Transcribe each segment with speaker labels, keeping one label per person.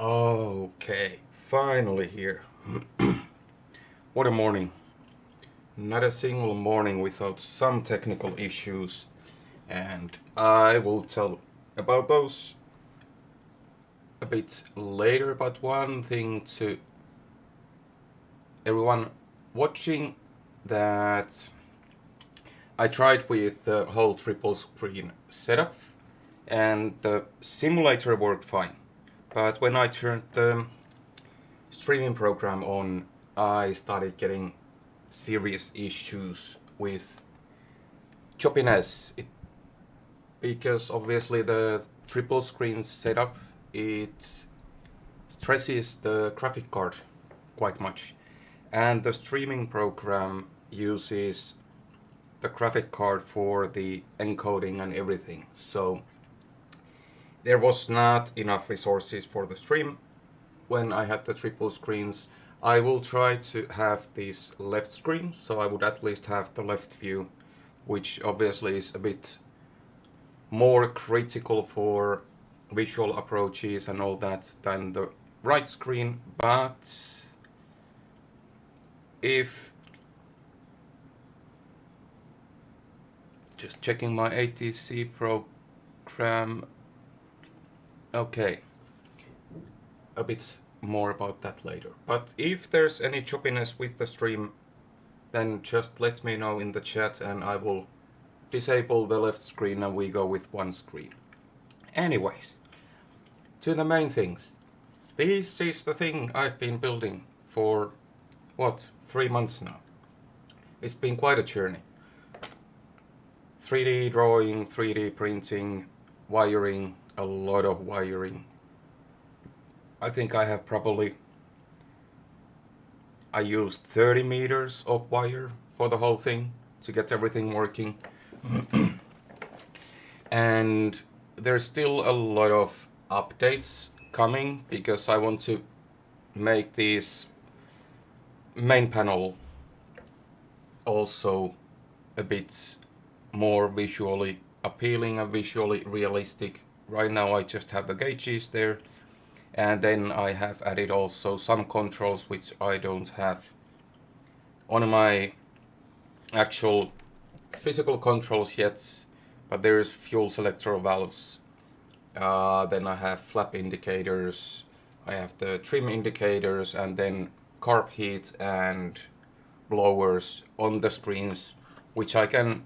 Speaker 1: Okay, finally here. What a morning. Not a single morning without some technical issues, and I will tell about those a bit later. But one thing to everyone watching, that I tried with the whole triple screen setup, and the simulator worked fine. But when I turned the streaming program on, I started getting serious issues with choppiness. Because obviously the triple screen setup, it stresses the graphic card quite much, and the streaming program uses the graphic card for the encoding and everything. So there was not enough resources for the stream when I had the triple screens. I will try to have this left screen, so I would at least have the left view, which obviously is a bit more critical for visual approaches and all that than the right screen. But if just checking my ATC program, okay, a bit more about that later. But if there's any choppiness with the stream, then just let me know in the chat and I will disable the left screen and we go with one screen. Anyways, to the main things. This is the thing I've been building for, 3 months now. It's been quite a journey. 3D drawing, 3D printing, wiring, a lot of wiring. I think I have I used 30 meters of wire for the whole thing to get everything working. And there's still a lot of updates coming because I want to make this main panel also a bit more visually appealing and visually realistic. Right now I just have the gauges there, and then I have added also some controls which I don't have on my actual physical controls yet, but there is fuel selector valves. Then I have flap indicators, I have the trim indicators, and then carb heat and blowers on the screens, which I can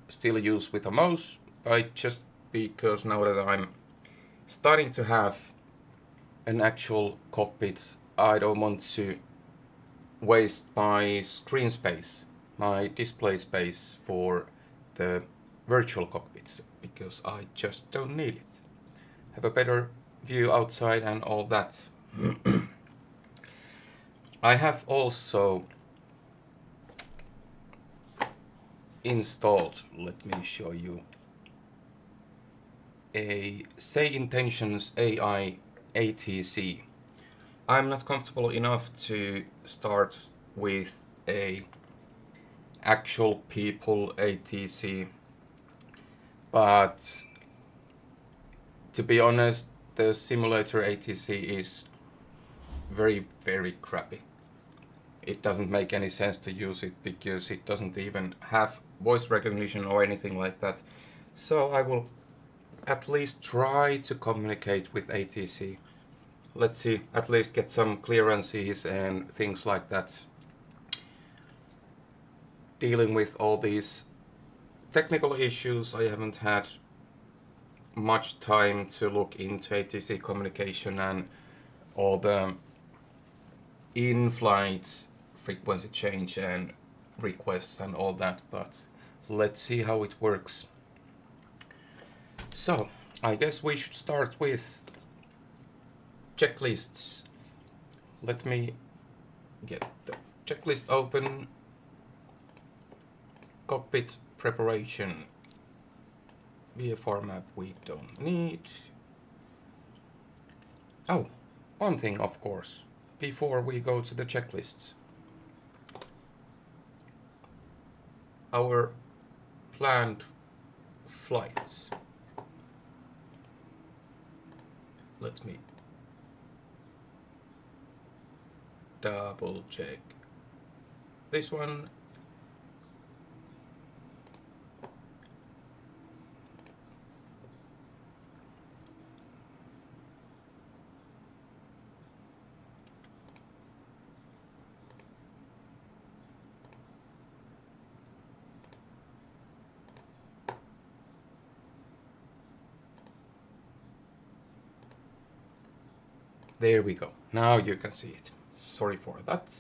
Speaker 1: still use with a mouse, but just because now that I'm starting to have an actual cockpit, I don't want to waste my screen space, my display space for the virtual cockpit, because I just don't need it. Have a better view outside and all that. I have also installed, let me show you, a SayIntentions AI ATC. I'm not comfortable enough to start with a actual people ATC, but to be honest, the simulator ATC is very, very crappy. It doesn't make any sense to use it because it doesn't even have voice recognition or anything like that. So I will at least try to communicate with ATC. Let's see, at least get some clearances and things like that. Dealing with all these technical issues, I haven't had much time to look into ATC communication and all the in-flight frequency change and requests and all that, but let's see how it works. So I guess we should start with checklists. Let me get the checklist open. Cockpit preparation. VFR map we don't need. Oh, one thing of course, before we go to the checklists. Our planned flights. Let me double check this one. There we go. Now you can see it. Sorry for that.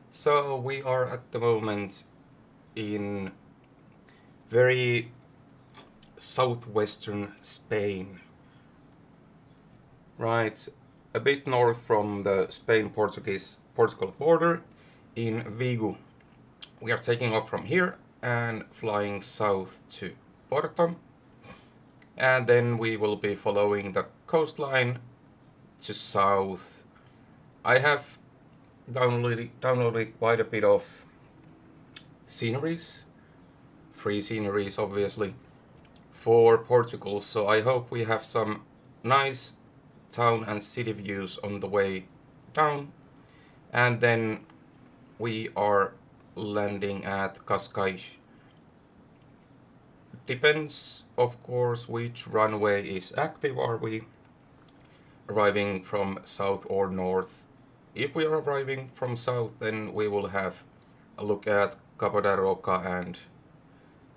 Speaker 1: So we are at the moment in very southwestern Spain. Right, a bit north from the Spain-Portugal border in Vigo. We are taking off from here and flying south to Porto. And then we will be following the coastline to south. I have downloaded quite a bit of sceneries, free sceneries obviously, for Portugal, so I hope we have some nice town and city views on the way down. And then we are landing at Cascais. Depends, of course, which runway is active. Are we arriving from south or north? If we are arriving from south, then we will have a look at Cabo da Roca and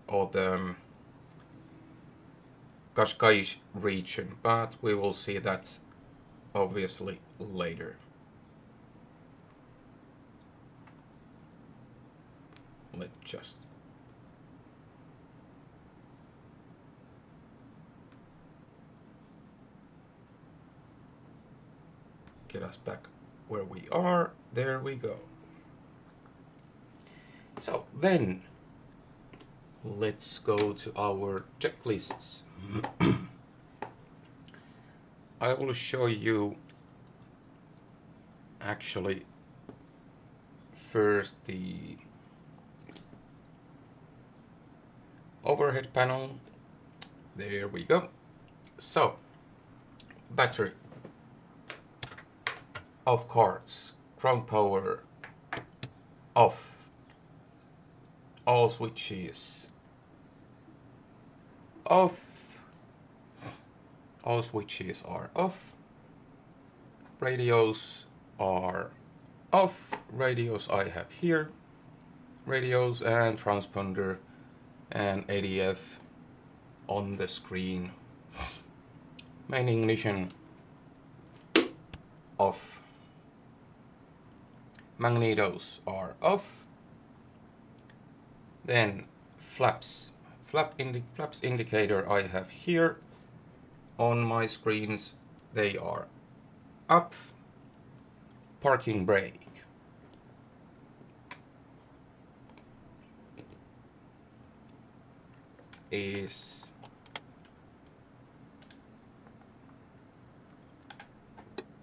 Speaker 1: all the Cascais region, but we will see that obviously later. Let's just get us back where we are. There we go. So then let's go to our checklists. I will show you actually first the overhead panel. There we go. So, battery, of course, ground power off, all switches off, all switches are off, radios are off, radios I have here, radios and transponder and ADF on the screen. Main ignition off, magnetos are off. Then flaps indicator I have here on my screens, they are up. Parking brake is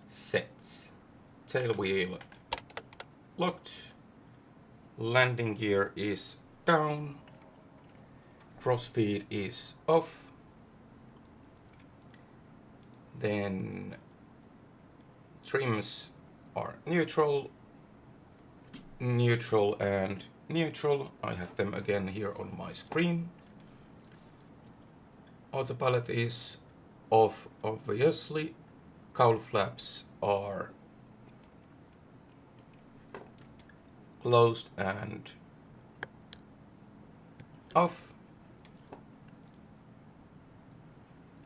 Speaker 1: set. Tail wheel locked. Landing gear is down. Crossfeed is off. Then trims are neutral, neutral and neutral. I have them again here on my screen. Autopilot is off, obviously. Cowl flaps are closed and off.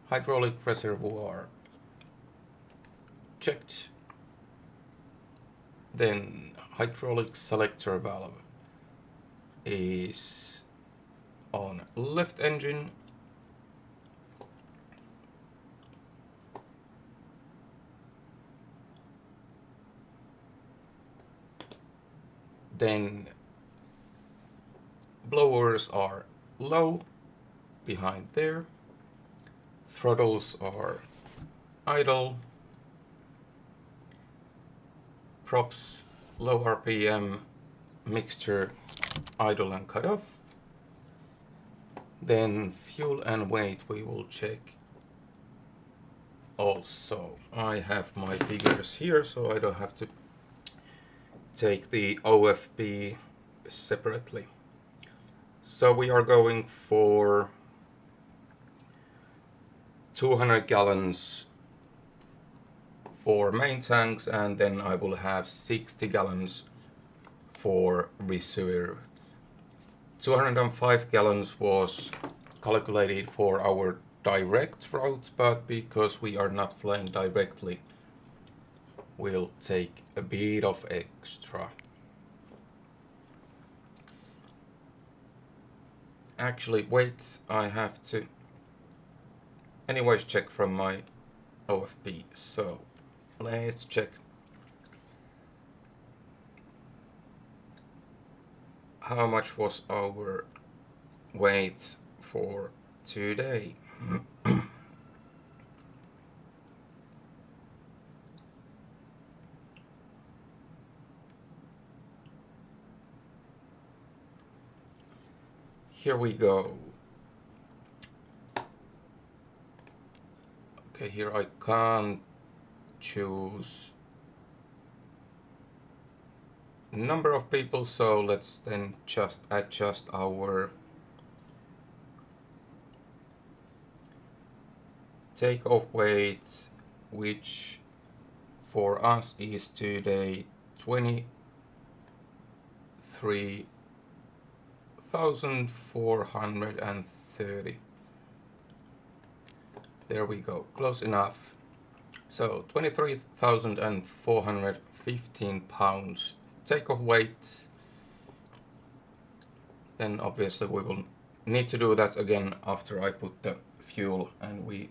Speaker 1: Hydraulic reservoir checked. Then hydraulic selector valve is on left engine. Then blowers are low behind there. Throttles are idle. Props low RPM, mixture idle and cut off. Then fuel and weight we will check also. I have my figures here so I don't have to take the OFP separately. So we are going for 200 gallons for main tanks, and then I will have 60 gallons for reserve. 205 gallons was calculated for our direct route, but because we are not flying directly, we'll take a bit of extra. Actually, wait, I have to anyways check from my OFP, so let's check how much was our weight for today. Here we go. Okay, here I can't choose number of people, so let's then just adjust our takeoff weight, which for us is today 23,430. There we go, close enough. So 23,415 pounds takeoff weight. Then obviously we will need to do that again after I put the fuel and we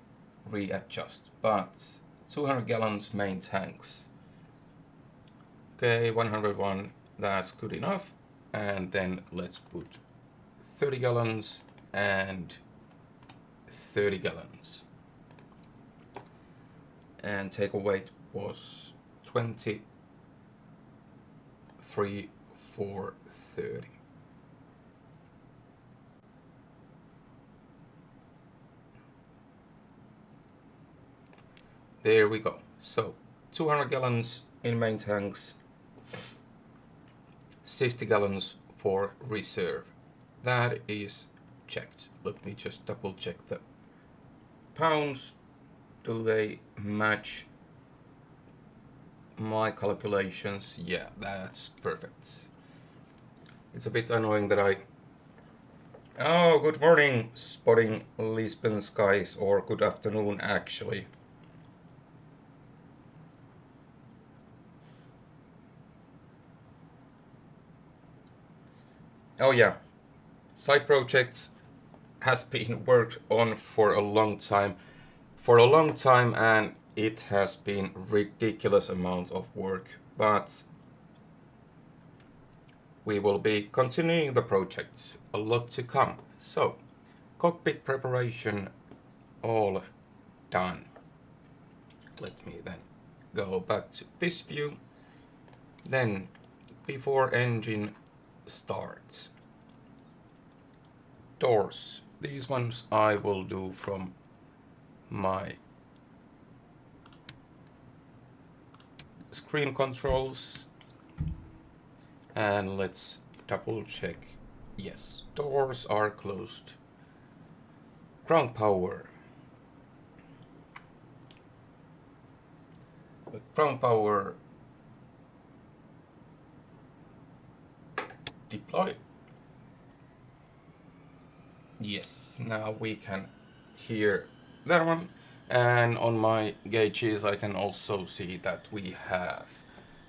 Speaker 1: readjust. But 200 gallons main tanks. Okay, 101, that's good enough. And then let's put 30 gallons and 30 gallons. And takeoff weight was 23,430. There we go. So 200 gallons in main tanks, 60 gallons for reserve. That is checked. Let me just double check the pounds. Do they match my calculations? Yeah, that's perfect. It's a bit annoying that Oh, good morning, spotting Lisbon skies, or good afternoon actually. Oh yeah, side project has been worked on for a long time. And it has been ridiculous amount of work, but we will be continuing the project. A lot to come. So, cockpit preparation all done. Let me then go back to this view. Then, before engine starts, doors. These ones I will do from my screen controls, and let's double check. Yes, doors are closed. Ground power. The ground power deploy. Yes, now we can hear that one, and on my gauges I can also see that we have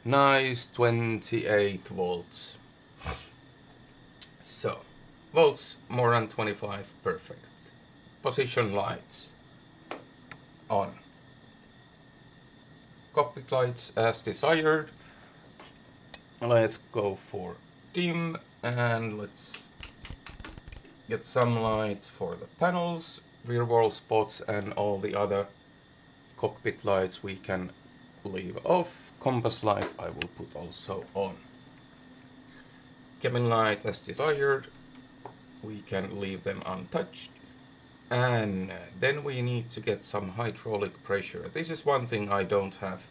Speaker 1: nice 28 volts. So volts more than 25, perfect. Position lights on. Cockpit lights as desired. Let's go for dim, and let's get some lights for the panels, rear wall spots, and all the other cockpit lights we can leave off. Compass light I will put also on. Cabin light as desired, we can leave them untouched. And then we need to get some hydraulic pressure. This is one thing I don't have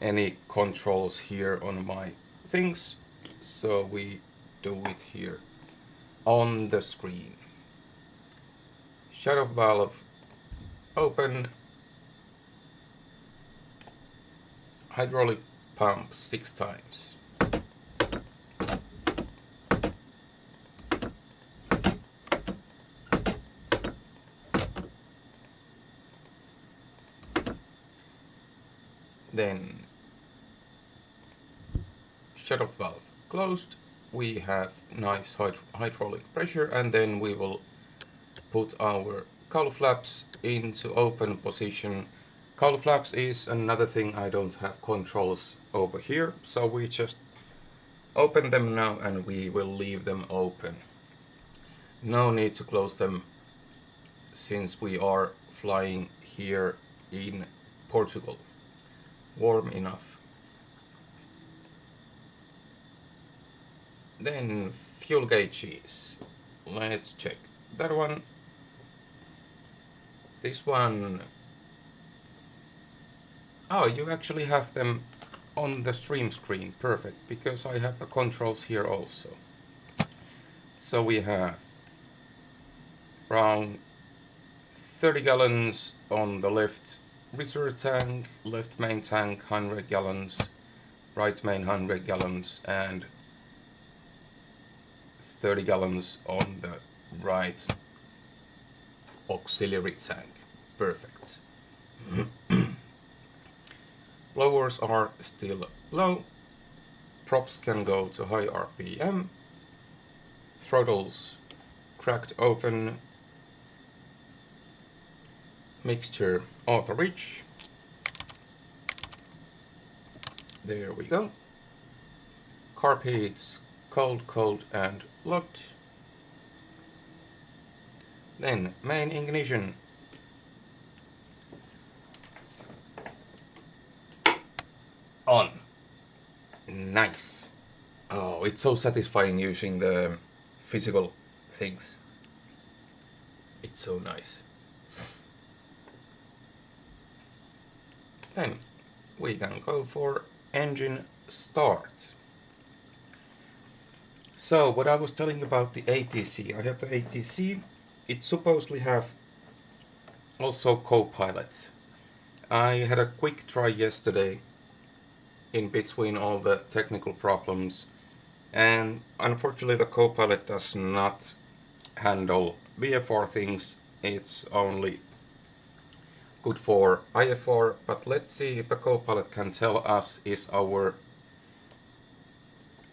Speaker 1: any controls here on my things, so we do it here on the screen. Shut off valve, open, hydraulic pump 6 times. Then shut off valve closed. We have nice hydraulic pressure, and then we will put our cowl flaps into open position. Cowl flaps is another thing I don't have controls over here, so we just open them now and we will leave them open. No need to close them since we are flying here in Portugal. Warm enough. Then fuel gauges. Let's check that one. This one. Oh, you actually have them on the stream screen. Perfect, because I have the controls here also. So we have around 30 gallons on the left reserve tank, left main tank 100 gallons, right main 100 gallons, and 30 gallons on the right auxiliary tank. Perfect. Blowers are still low. Props can go to high RPM. Throttles cracked open. Mixture auto reach. There we go. Carpets cold and locked. Then main ignition. On. Nice. Oh, it's so satisfying using the physical things. It's so nice. Then we can go for engine start. So what I was telling about the ATC, I have the ATC. It supposedly have also co-pilot. I had a quick try yesterday in between all the technical problems, and unfortunately the co-pilot does not handle VFR things. It's only good for IFR, but let's see if the co-pilot can tell us is our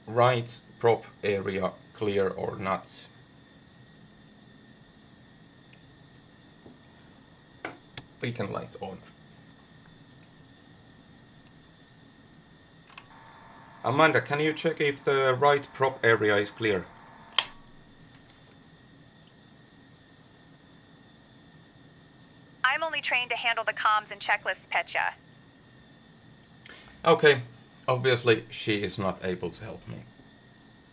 Speaker 1: right prop area clear or not. Beacon light on. Amanda, can you check if the right prop area is clear?
Speaker 2: I'm only trained to handle the comms and checklists, Petya.
Speaker 1: Okay, obviously she is not able to help me.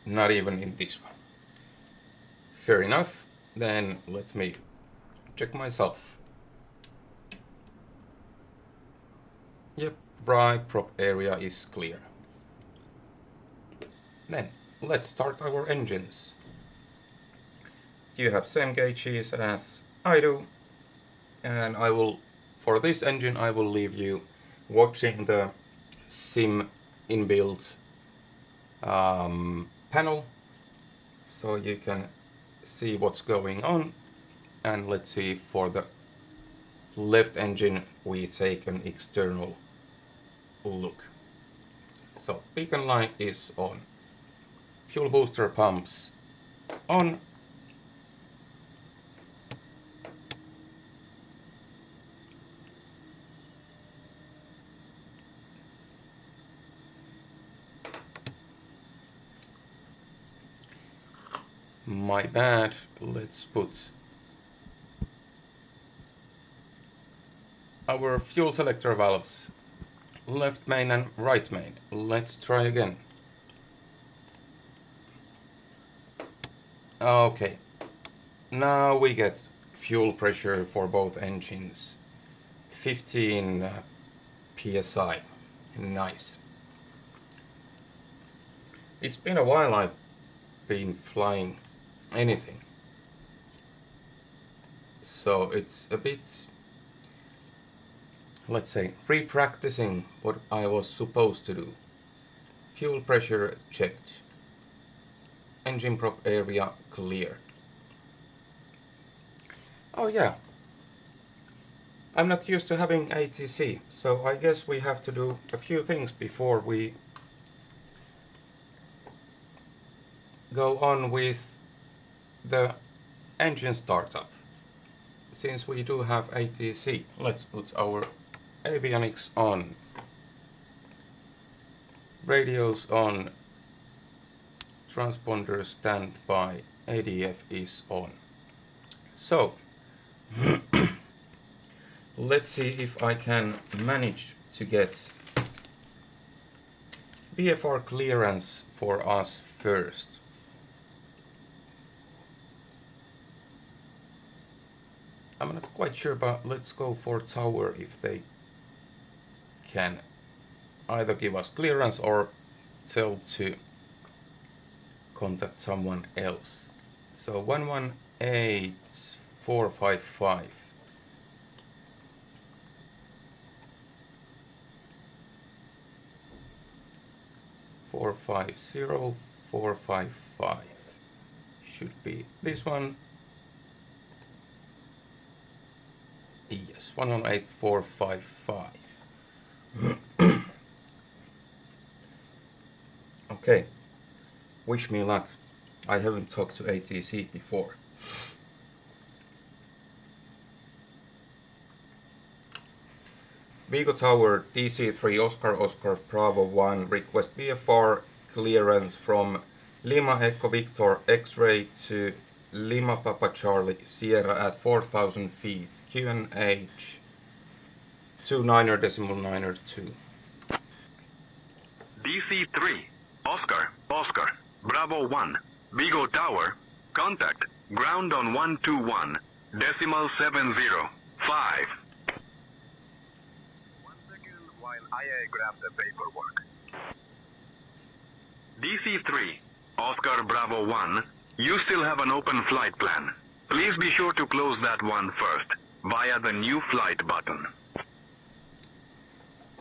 Speaker 1: Not even in this one. Fair enough, then let me check myself. Yep, right prop area is clear. Then, let's start our engines. You have same gauges as I do, and I will, for this engine, I will leave you watching the sim inbuilt panel, so you can see what's going on. And let's see, for the left engine we take an external look. So beacon light is on. Fuel booster pumps on. My bad, let's put our fuel selector valves, left main and right main. Let's try again. Okay, now we get fuel pressure for both engines, 15 psi, nice. It's been a while I've been flying anything. So it's a bit, let's say, re-practicing what I was supposed to do. Fuel pressure checked. Engine prop area clear. Oh yeah. I'm not used to having ATC, so I guess we have to do a few things before we go on with the engine startup. Since we do have ATC, let's put our avionics on, radios on, transponder standby, ADF is on. So, let's see if I can manage to get VFR clearance for us first. I'm not quite sure, but let's go for tower if they can either give us clearance or tell to contact someone else. So 118455. Four five zero 455 should be this one. Yes, 118455. Okay, wish me luck. I haven't talked to ATC before. Vigo Tower, DC-3 Oscar Bravo 1, request VFR clearance from Lima Echo Victor X-ray to Lima Papa Charlie Sierra at 4,000 feet, QNH 29.92.
Speaker 3: DC-3 Oscar Bravo 1 Vigo Tower, contact ground on 121.705. 1 second while I grab the paperwork. DC-3 Oscar Bravo 1, you still have an open flight plan. Please be sure to close that one first via the new flight button.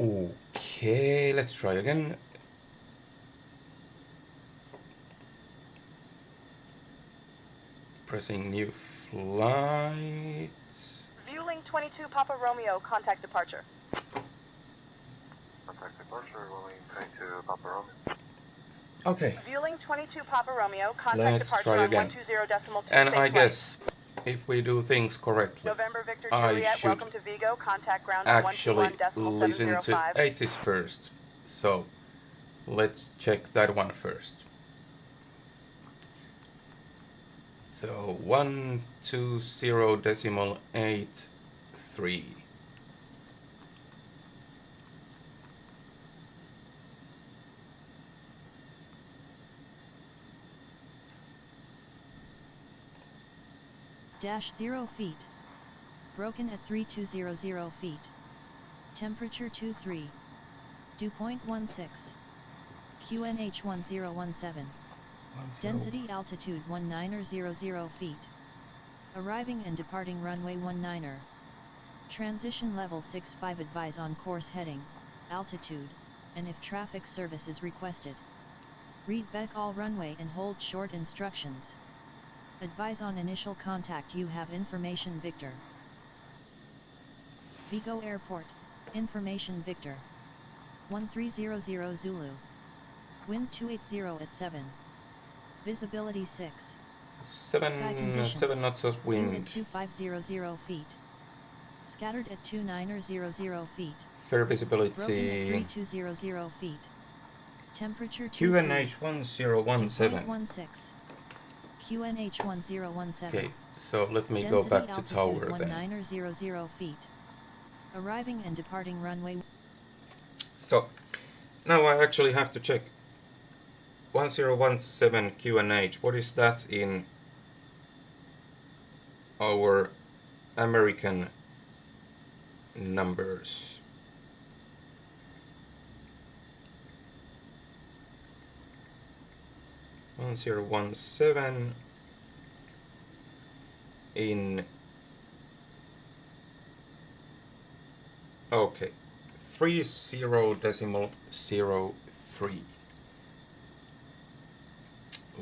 Speaker 1: Okay, let's try again. Pressing new flight.
Speaker 4: Viewling 22 Papa Romeo, contact departure.
Speaker 5: Contact departure, Viewling 22 Papa Romeo.
Speaker 1: Okay,
Speaker 4: Viewling 22 Papa Romeo, contact
Speaker 1: let's
Speaker 4: departure
Speaker 1: try
Speaker 4: on
Speaker 1: again.
Speaker 4: 120.2.
Speaker 1: And
Speaker 4: safe
Speaker 1: I
Speaker 4: flight.
Speaker 1: guess if we do things correctly,
Speaker 4: November Victor
Speaker 1: I
Speaker 4: Juliet,
Speaker 1: should
Speaker 4: welcome to Vigo, contact ground on
Speaker 1: actually listen to
Speaker 4: 121.705.
Speaker 1: ATIS first. So let's check that one first. So 120.83.
Speaker 6: Dash 0 feet. Broken at 3200 feet. Temperature 23. Dew point 16. QNH 1017. Density altitude 1900 feet. Arriving and departing runway 19er. Transition level 65. Advise on course heading, altitude, and if traffic service is requested. Read back all runway and hold short instructions. Advise on initial contact. You have information Victor. Vigo Airport, information Victor. 1300 Zulu. Wind 280 at 7. Visibility 6. Sky conditions.
Speaker 1: 7 knots of
Speaker 6: Wind at
Speaker 1: wind.
Speaker 6: 2500 feet. Scattered at 2900 feet.
Speaker 1: Fair
Speaker 6: Broken at
Speaker 1: visibility.
Speaker 6: 3200 feet. Temperature 2.
Speaker 1: QNH 1017.
Speaker 6: 2.16. QNH 1017.
Speaker 1: Okay, so let me
Speaker 6: Density
Speaker 1: go back to
Speaker 6: altitude
Speaker 1: tower then.
Speaker 6: 1900 feet. Arriving and departing runway.
Speaker 1: So now I actually have to check 1017 QNH. What is that in our American numbers? 1017 in, okay, 30.03.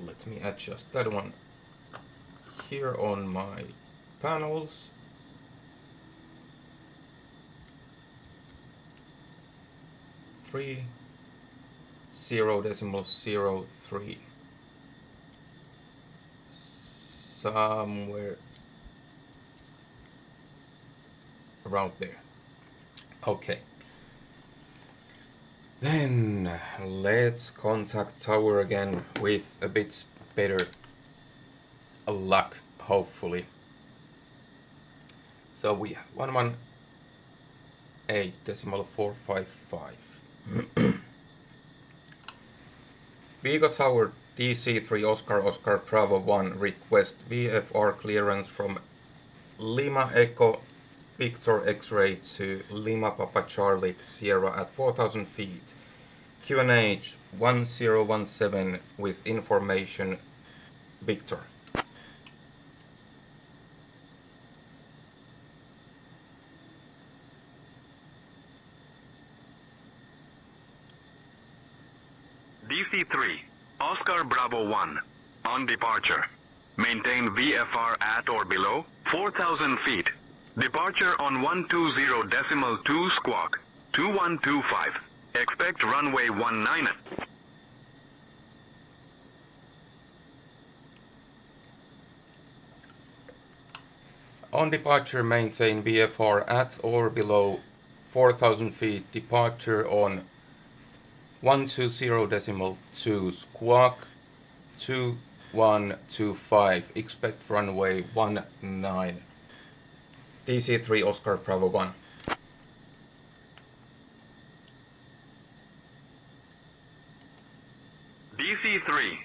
Speaker 1: Let me adjust that one here on my panels. Three 0.03, somewhere around there. Okay, then let's contact tower again with a bit better luck, hopefully. So we have 118.455. Vigo Tower DC-3 Oscar Bravo 1 request VFR clearance from Lima Echo Victor X-ray to Lima Papa Charlie Sierra at 4,000 feet. QNH 1017 with information Victor.
Speaker 3: DC-3, Oscar Bravo 1, on departure. Maintain VFR at or below 4,000 feet. Departure on 120.2 squawk, 2125. Expect runway 19.
Speaker 1: On departure, maintain VFR at or below 4,000 feet. Departure on 120.2 squawk, 2125. Expect runway 19. DC-3 Oscar Bravo 1.
Speaker 3: DC-3,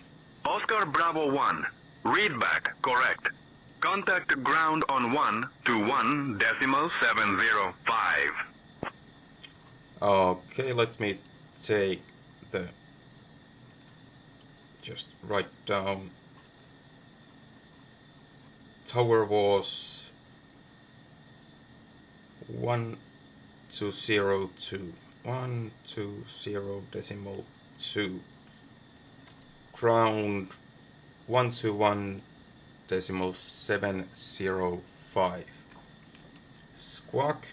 Speaker 3: Oscar Bravo 1, read back correct. Contact ground on 121.705.
Speaker 1: Okay, let me take the, just write down. Tower was 1202. 120.2. Ground 121.705. Squawk.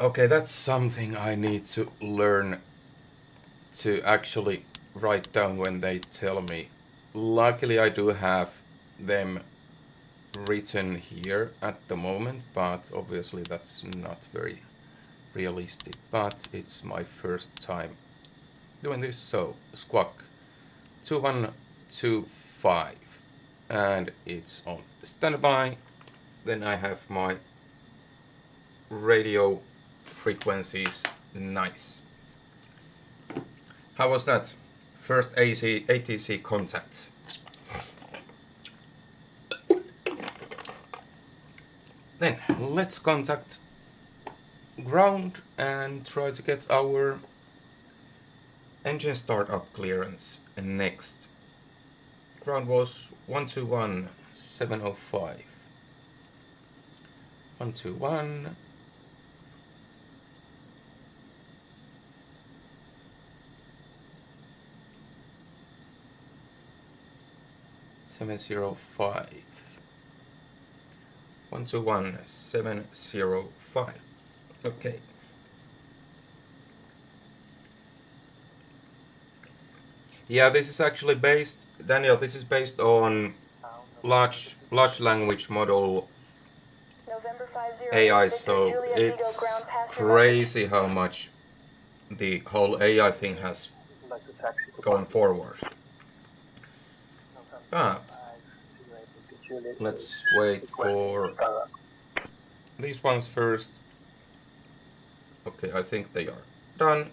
Speaker 1: Okay, that's something I need to learn to actually write down when they tell me. Luckily, I do have them written here at the moment, but obviously that's not very realistic. But it's my first time doing this, so squawk 2125, and it's on standby. Then I have my radio frequencies. Nice. How was that? First ATC contact. Then let's contact ground and try to get our engine startup clearance next. Ground was 121.705. 121. Seven 121.705. Okay. Yeah, this is actually based, Daniel, this is based on large language model AI, so it's crazy how much the whole AI thing has gone forward. But let's wait for these ones first. Okay, I think they are done.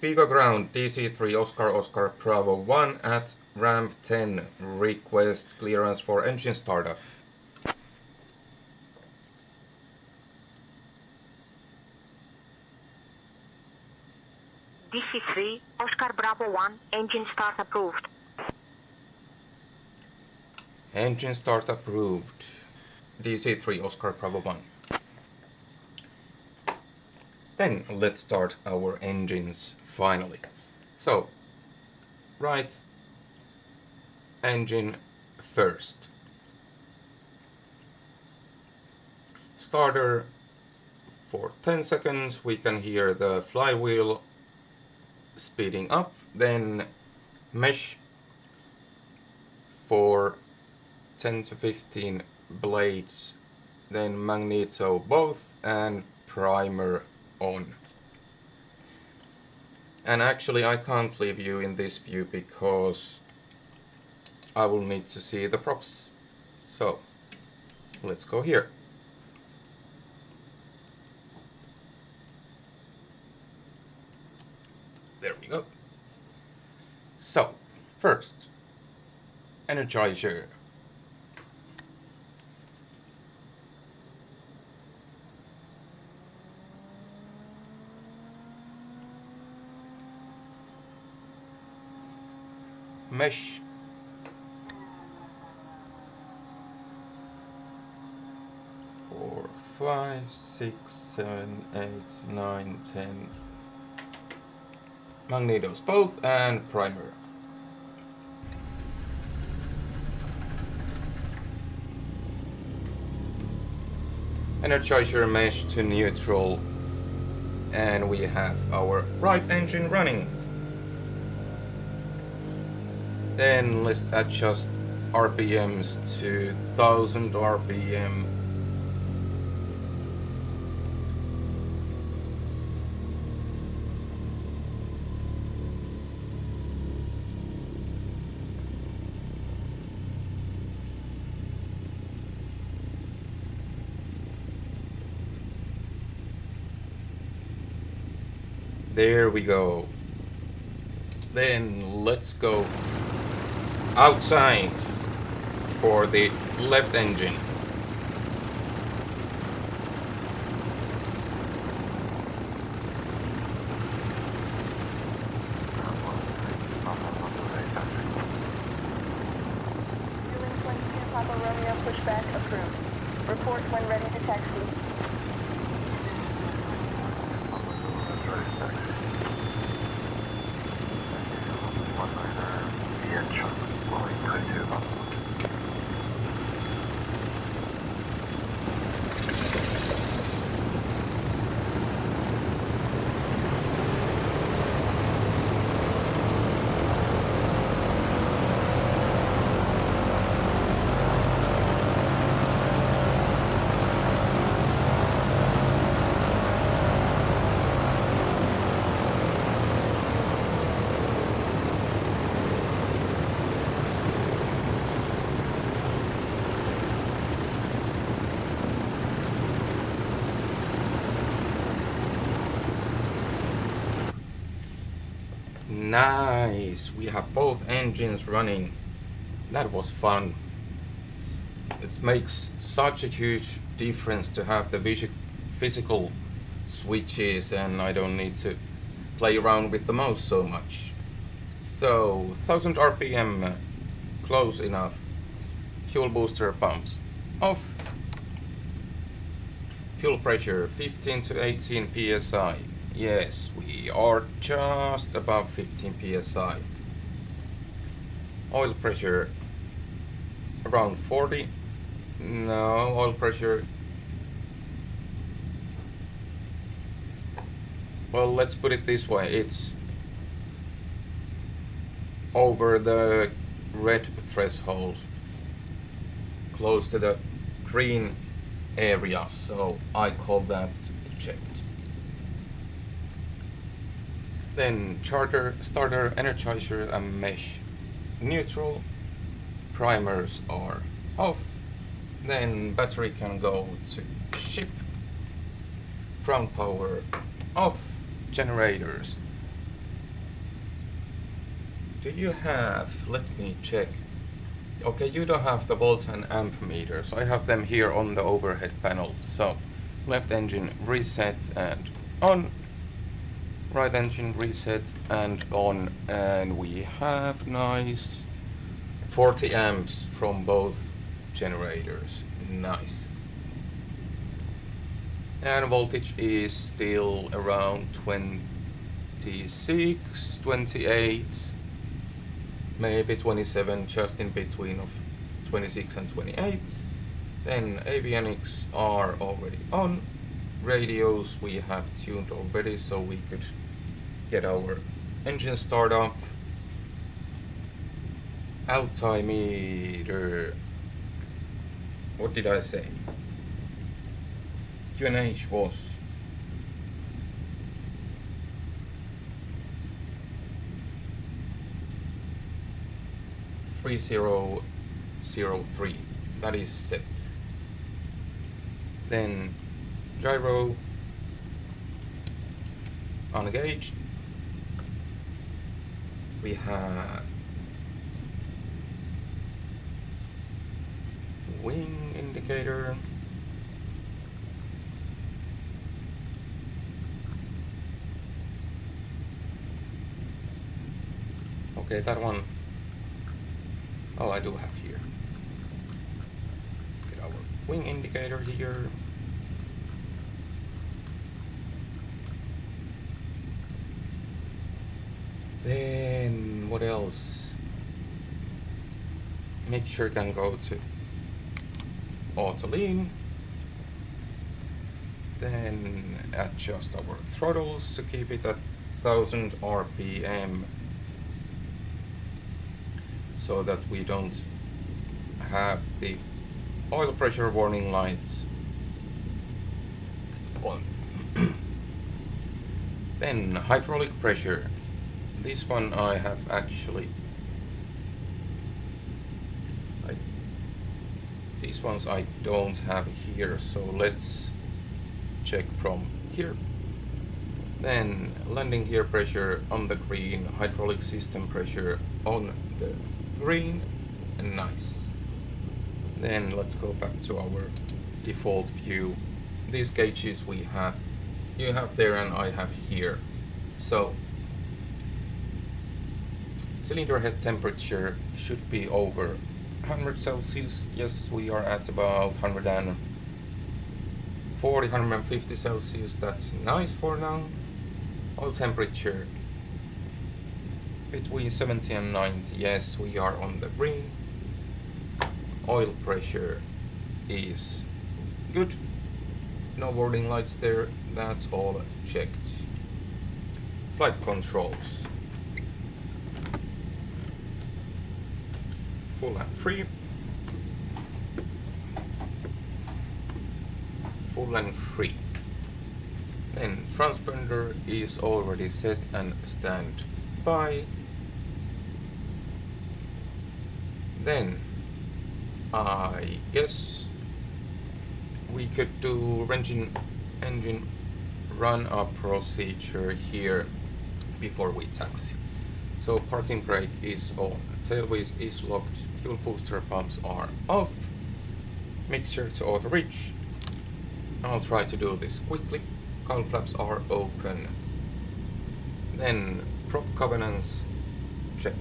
Speaker 1: Vigo ground DC-3 Oscar Bravo 1 at ramp 10. Request clearance for engine startup.
Speaker 7: DC-3, Oscar Bravo 1, engine start approved.
Speaker 1: Engine start approved. DC-3 Oscar Bravo 1. Then let's start our engines finally. So, right engine first. Starter for 10 seconds, we can hear the flywheel speeding up, then mesh for 10 to 15 blades, then magneto both, and primer on. And actually I can't leave you in this view because I will need to see the props. So let's go here. There we go. So first, Energizer. Mesh. Four, 5, 6, 7, 8, 9, 10. Magnetos both and primer. Energizer mesh to neutral, and we have our right engine running. Then let's adjust RPMs to 1000 RPM. There we go. Then let's go outside for the left engine.
Speaker 4: Fueling 22 Papa Romeo pushback approved. Report when ready to taxi.
Speaker 1: Nice, we have both engines running. That was fun. It makes such a huge difference to have the physical switches, and I don't need to play around with the mouse so much. So 1000 RPM, close enough. Fuel booster pumps off. Fuel pressure 15 to 18 psi. Yes, we are just above 15 psi. Oil pressure around 40. No, oil pressure. Well, let's put it this way. It's over the red threshold, close to the green area, so I call that checked. Then starter, energizer, and mesh neutral. Primers are off. Then battery can go to ship. Ground power off. Generators. Do you have, let me check. Okay, you don't have the volt and amp meters. I have them here on the overhead panel. So left engine reset and on. Right engine reset and on, and we have nice 40 amps from both generators. Nice. And voltage is still around 26, 28, maybe 27, just in between of 26 and 28. Then avionics are already on. Radios we have tuned already, so we could get our engine start up. Altimeter. What did I say? QNH was 3003. That is set. Then gyro unengaged. We have wing indicator. Okay, that one. Oh, I do have here. Let's get our wing indicator here. Then what else? Mixture can go to auto lean. Then adjust our throttles to keep it at 1000 RPM so that we don't have the oil pressure warning lights on. Then hydraulic pressure. This one I have actually these ones I don't have here, so let's check from here. Then landing gear pressure on the green, hydraulic system pressure on the green, and nice. Then let's go back to our default view. These gauges you have there and I have here. So cylinder head temperature should be over 100 Celsius. Yes, we are at about 140, 150 Celsius. That's nice for now. Oil temperature between 70 and 90. Yes, we are on the green. Oil pressure is good. No warning lights there. That's all checked. Flight controls. Full and free. Full and free. Then transponder is already set and stand by. Then I guess we could do engine run up procedure here before we taxi. So parking brake is on, tailwheel is locked, fuel booster pumps are off, mixture to auto reach. I'll try to do this quickly. Cowl flaps are open. Then prop covenants check.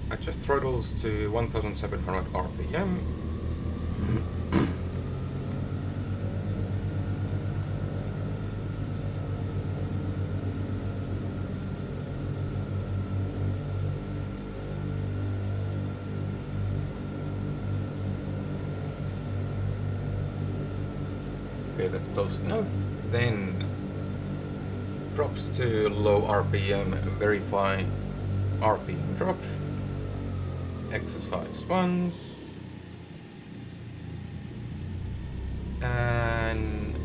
Speaker 1: Adjust throttles to 1700 RPM. Okay, that's close enough. Then props to low RPM, verify RPM drop. Exercise once. And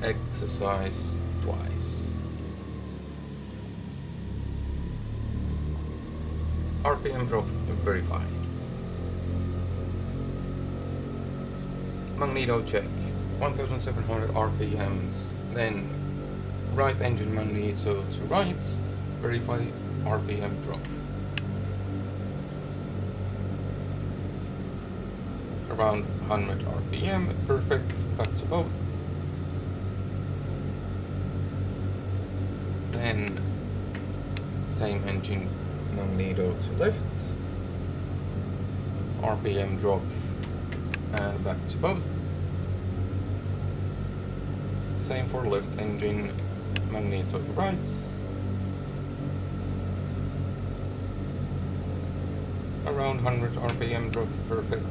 Speaker 1: exercise twice. RPM drop verified. Magneto check. 1700 RPMs. Then right engine magneto to right. Verify RPM drop. Around 100 RPM. Perfect. Back to both. Then same engine magneto to left, RPM drop and back to both. Same for left engine magneto to right. Around 100 RPM drop, perfect.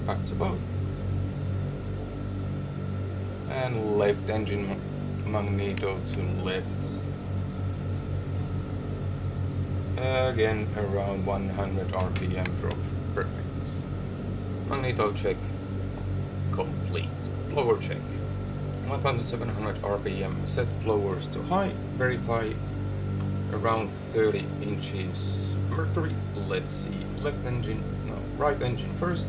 Speaker 1: Back to both. And left engine magneto to left. Again around 100 RPM drop, perfect. Magneto check complete. Blower check. 1700 RPM, set blowers to high, verify around 30 inches mercury. Let's see, right engine first.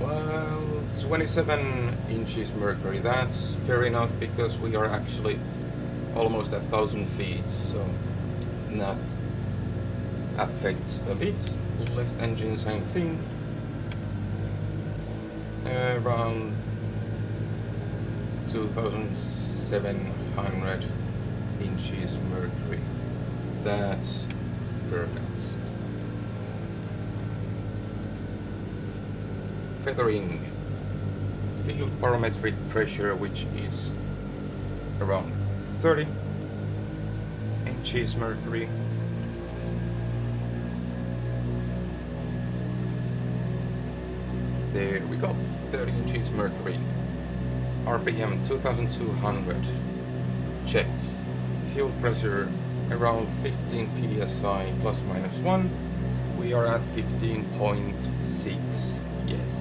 Speaker 1: Well, 27 inches mercury, that's fair enough because we are actually almost at 1000 feet, so that affects a bit. Left engine, same thing. Around 2700 inches mercury. That's perfect. Feathering. Field barometric pressure, which is around 30 inches mercury. There we go, 30 inches mercury. RPM 2200. Checked. Fuel pressure around 15 psi plus minus 1. We are at 15.6. Yes.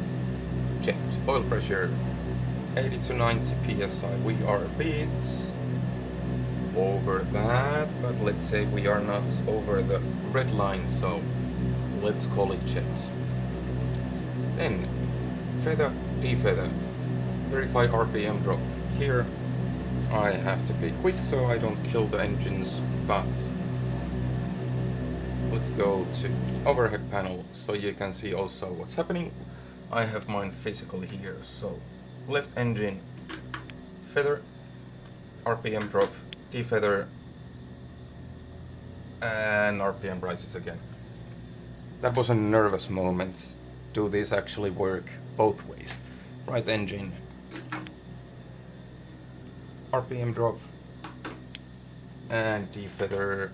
Speaker 1: Checked. Oil pressure 80 to 90 psi. We are a bit over that, but let's say we are not over the red line, so let's call it checked. Then feather, defeather, verify RPM drop. Here I have to be quick so I don't kill the engines, but let's go to overhead panel so you can see also what's happening. I have mine physically here, so left engine, feather, RPM drop, defeather, and RPM rises again. That was a nervous moment. Do this actually work both ways? Right engine, RPM drop, and defeather,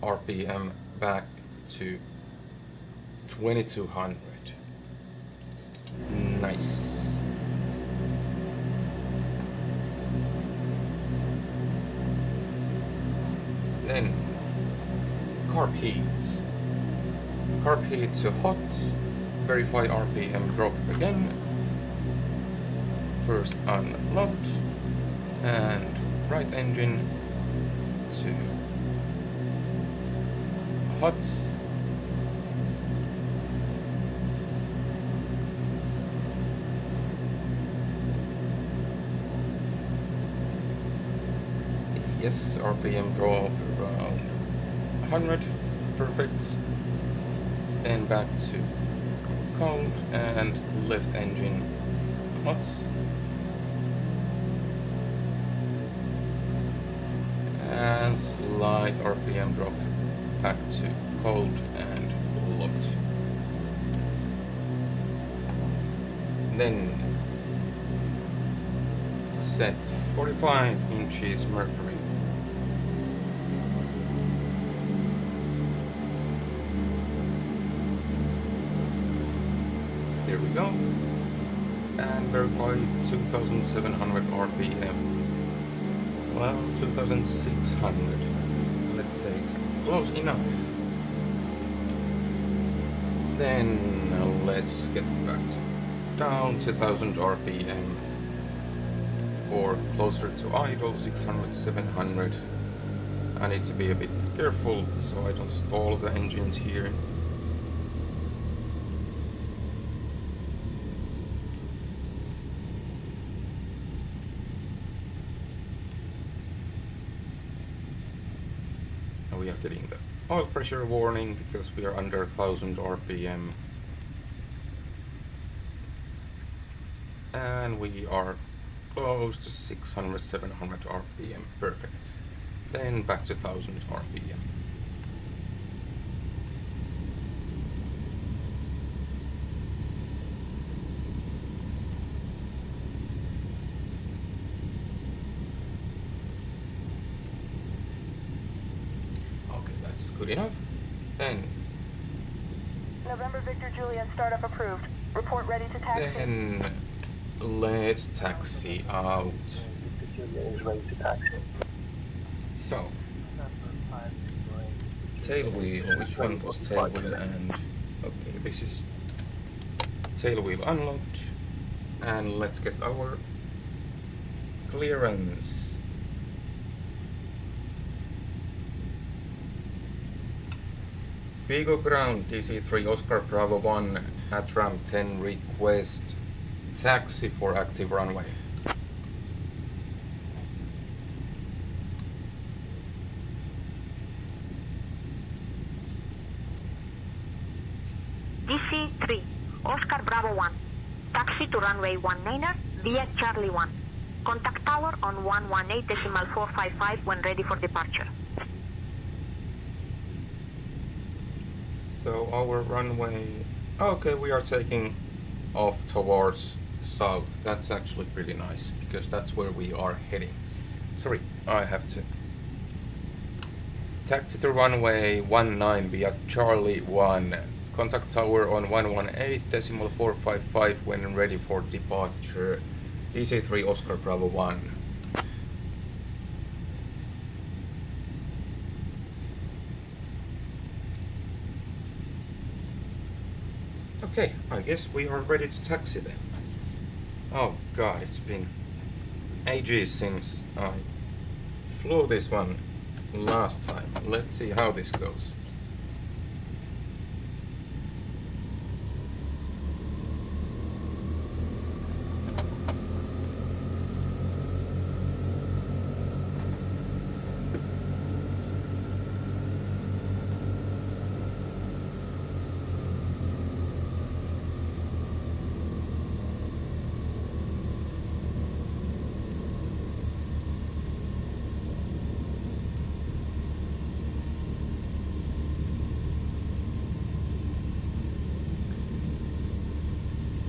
Speaker 1: RPM back to 2200. Nice. Then carb heat. Carb heat to hot, verify RPM drop again. First unload, and right engine to hot. Yes, RPM drop around 100, perfect. Then back to cold and left engine hot. And slight RPM drop back to cold and locked. Then set 45 inches mercury. There we go. And verify 2700 RPM. Well, 2600. Let's say it's close enough. Then let's get back down to 1000 RPM. Or closer to idle, 600, 700. I need to be a bit careful so I don't stall the engines here. We are getting the oil pressure warning because we are under 1000 RPM. And we are close to 600, 700 RPM. Perfect. Then back to 1000 RPM. Okay, that's good enough. Then
Speaker 4: November Victor Juliet startup approved. Report ready to taxi.
Speaker 1: Let's taxi out.
Speaker 5: Is ready to taxi.
Speaker 1: So, tail wheel, which one was tail wheel? And okay, this is tail wheel unlocked, and let's get our clearance. Vigo ground, DC-3 Oscar Bravo 1 at ramp 10, request taxi for active runway.
Speaker 7: DC-3, Oscar Bravo 1. Taxi to runway 19er via Charlie 1. Contact tower on 118.455 when ready for departure.
Speaker 1: So our runway, okay, we are taking off towards south. That's actually pretty nice because that's where we are heading. Sorry, I have to taxi to runway 19 via Charlie 1. Contact tower on 118.455 when ready for departure. DC-3 Oscar Bravo 1. Okay, I guess we are ready to taxi then. Oh god, it's been ages since I flew this one last time. Let's see how this goes.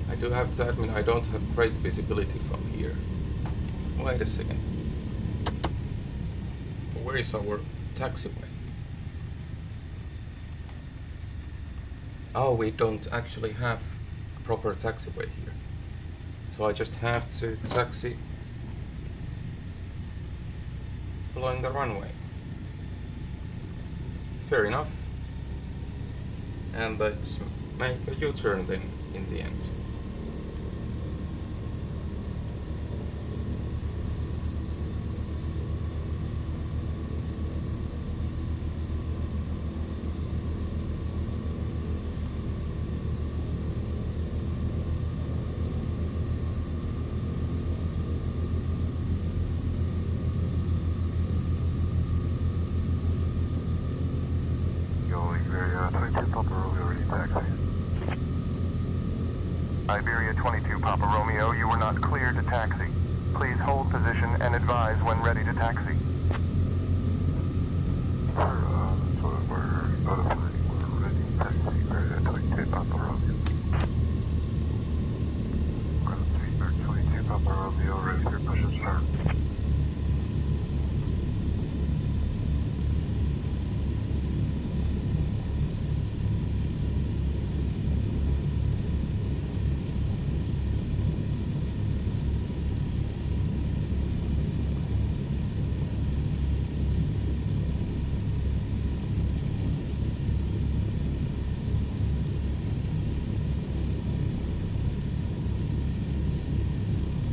Speaker 1: I do have to admit I don't have great visibility from here. Wait a second. Where is our taxiway? Oh, we don't actually have a proper taxiway here. So I just have to taxi following the runway. Fair enough. And let's make a U-turn then in the end.
Speaker 5: Iberia 22 Papa Romeo, you were not cleared to taxi. Please hold position and advise when ready to taxi. We're notifying we're ready to taxi. Iberia 22 Papa Romeo. Iberia 22 Papa Romeo, ready for push and start.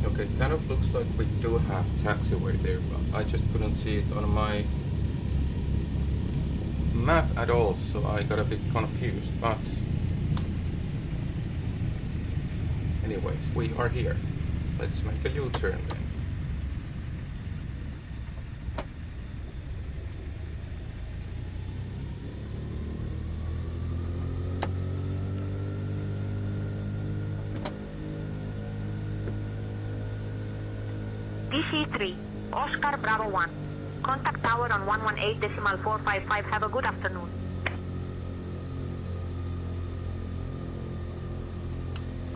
Speaker 1: Okay, it kind of looks like we do have taxiway there, but I just couldn't see it on my map at all, so I got a bit confused, but anyways, we are here. Let's make a U-turn then.
Speaker 7: DC-3, Oscar Bravo 1. Contact tower on 118.455. Have a good afternoon.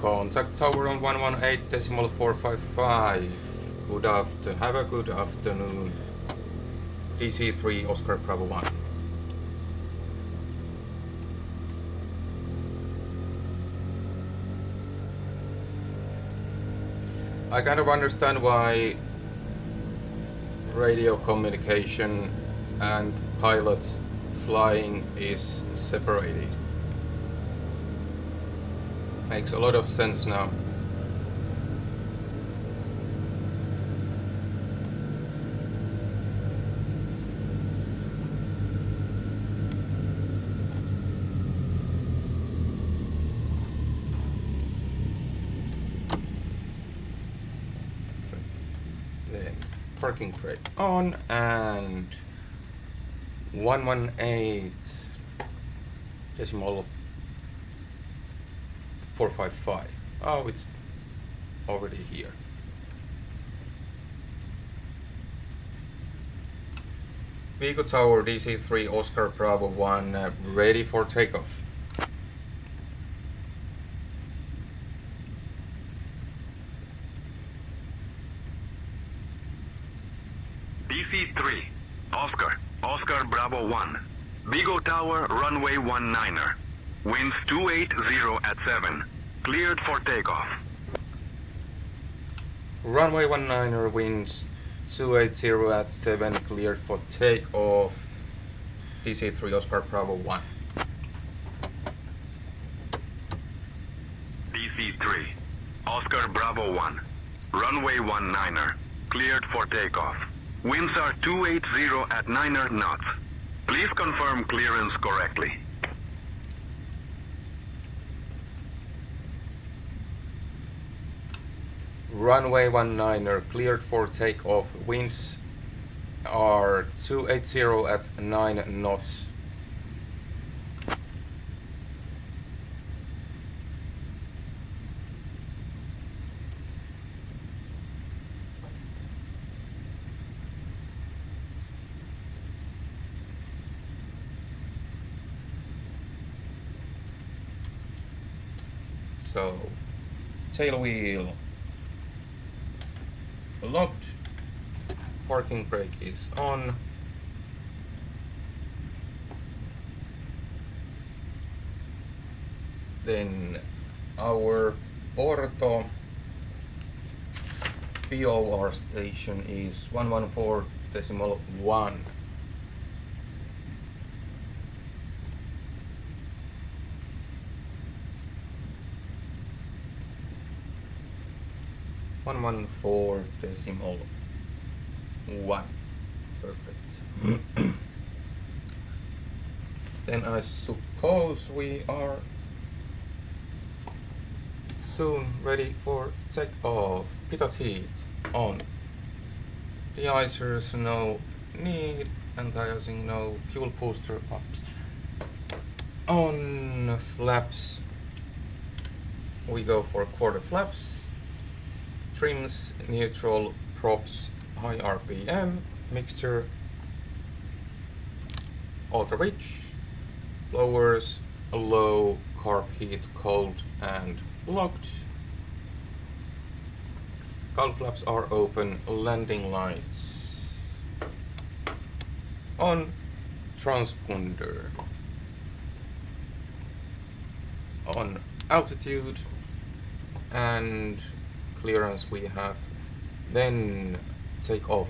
Speaker 1: Contact tower on 118.455. Have a good afternoon. DC-3 Oscar Bravo 1. I kind of understand why radio communication and pilot flying is separated. Makes a lot of sense now. Then parking brake on and 118.455. Oh, it's already here. Vigo Tower DC-3 Oscar Bravo 1 ready for takeoff.
Speaker 3: DC-3, Oscar Bravo 1. Vigo Tower, runway 19er. Winds 280 at 7. Cleared for takeoff.
Speaker 1: Runway 19er, winds 280 at 7, cleared for takeoff. DC-3 Oscar Bravo 1.
Speaker 3: DC-3, Oscar Bravo 1. Runway 19er. Cleared for takeoff. Winds are 280 at 9er knots. Please confirm clearance correctly.
Speaker 1: Runway 19er, cleared for takeoff. Winds are 280 at 9 knots. So, tail wheel locked, parking brake is on, then our ortho POR station is 114.1. One 114.1. Perfect. Then I suppose we are soon ready for takeoff. Pitot heat on. De-icers no need. Anti-icing no. Fuel booster ups. On flaps we go for quarter flaps. Trims, neutral, props, high RPM, mixture, auto reach, blowers, low, carb heat, cold and locked. Gull flaps are open, landing lights on, transponder on, altitude and clearance we have, then take off.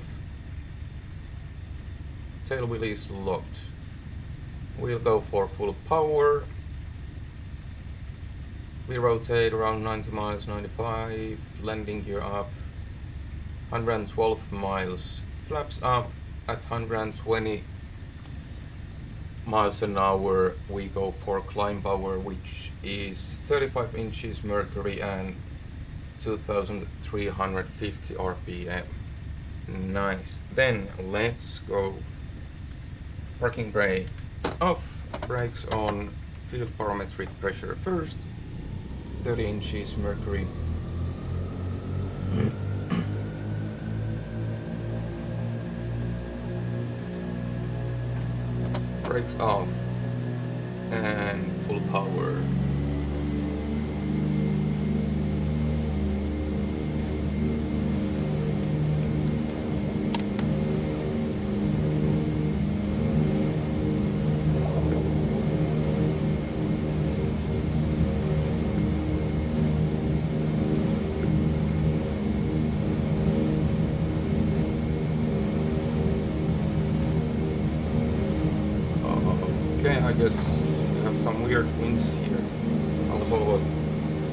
Speaker 1: Tail wheel is locked. We'll go for full power. We rotate around 90 miles, 95, landing gear up, 112 miles, flaps up at 120 miles an hour. We go for climb power, which is 35 inches mercury and 2350 RPM. Nice. Then let's go. Parking brake off, brakes on, field barometric pressure first, 30 inches mercury. brakes off, and full power. Okay, I guess we have some weird winds here. I was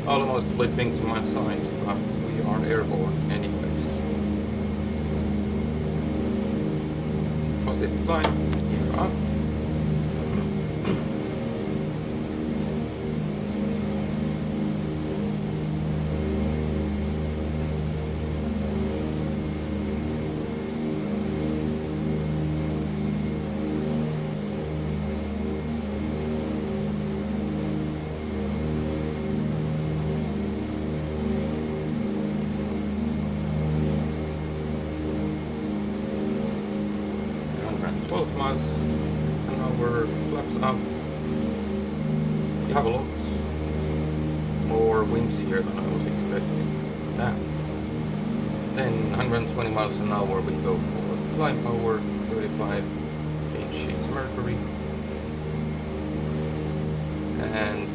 Speaker 1: almost flipping to my side, but we are airborne anyways. Positive climb, gear up. And 12 miles an hour, flaps up. We have a lot more winds here than I was expecting. Yeah. Then 120 miles an hour we go for climb power, 35 inches mercury. And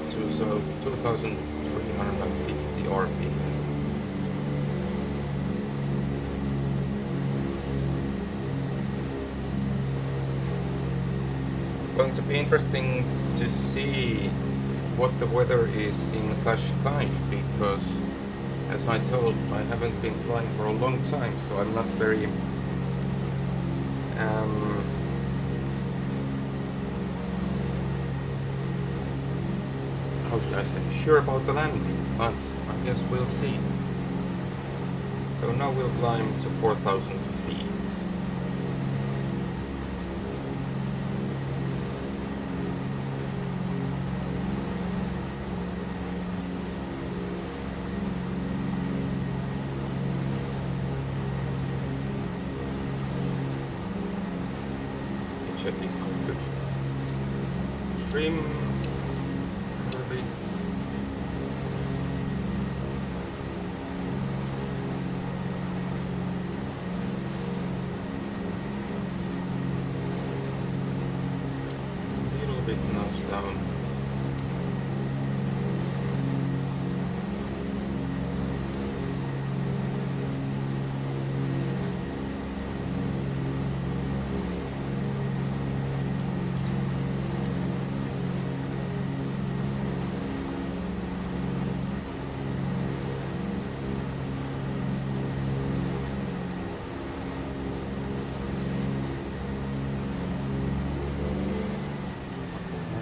Speaker 1: through so 2,350 RPM. Going to be interesting to see what the weather is in Cascais, because as I told, I haven't been flying for a long time, so I'm not very how should I say, sure about the landing, but I guess we'll see. So now we'll climb to 4,000 feet. Check if I could trim, curve it. A little bit nose down.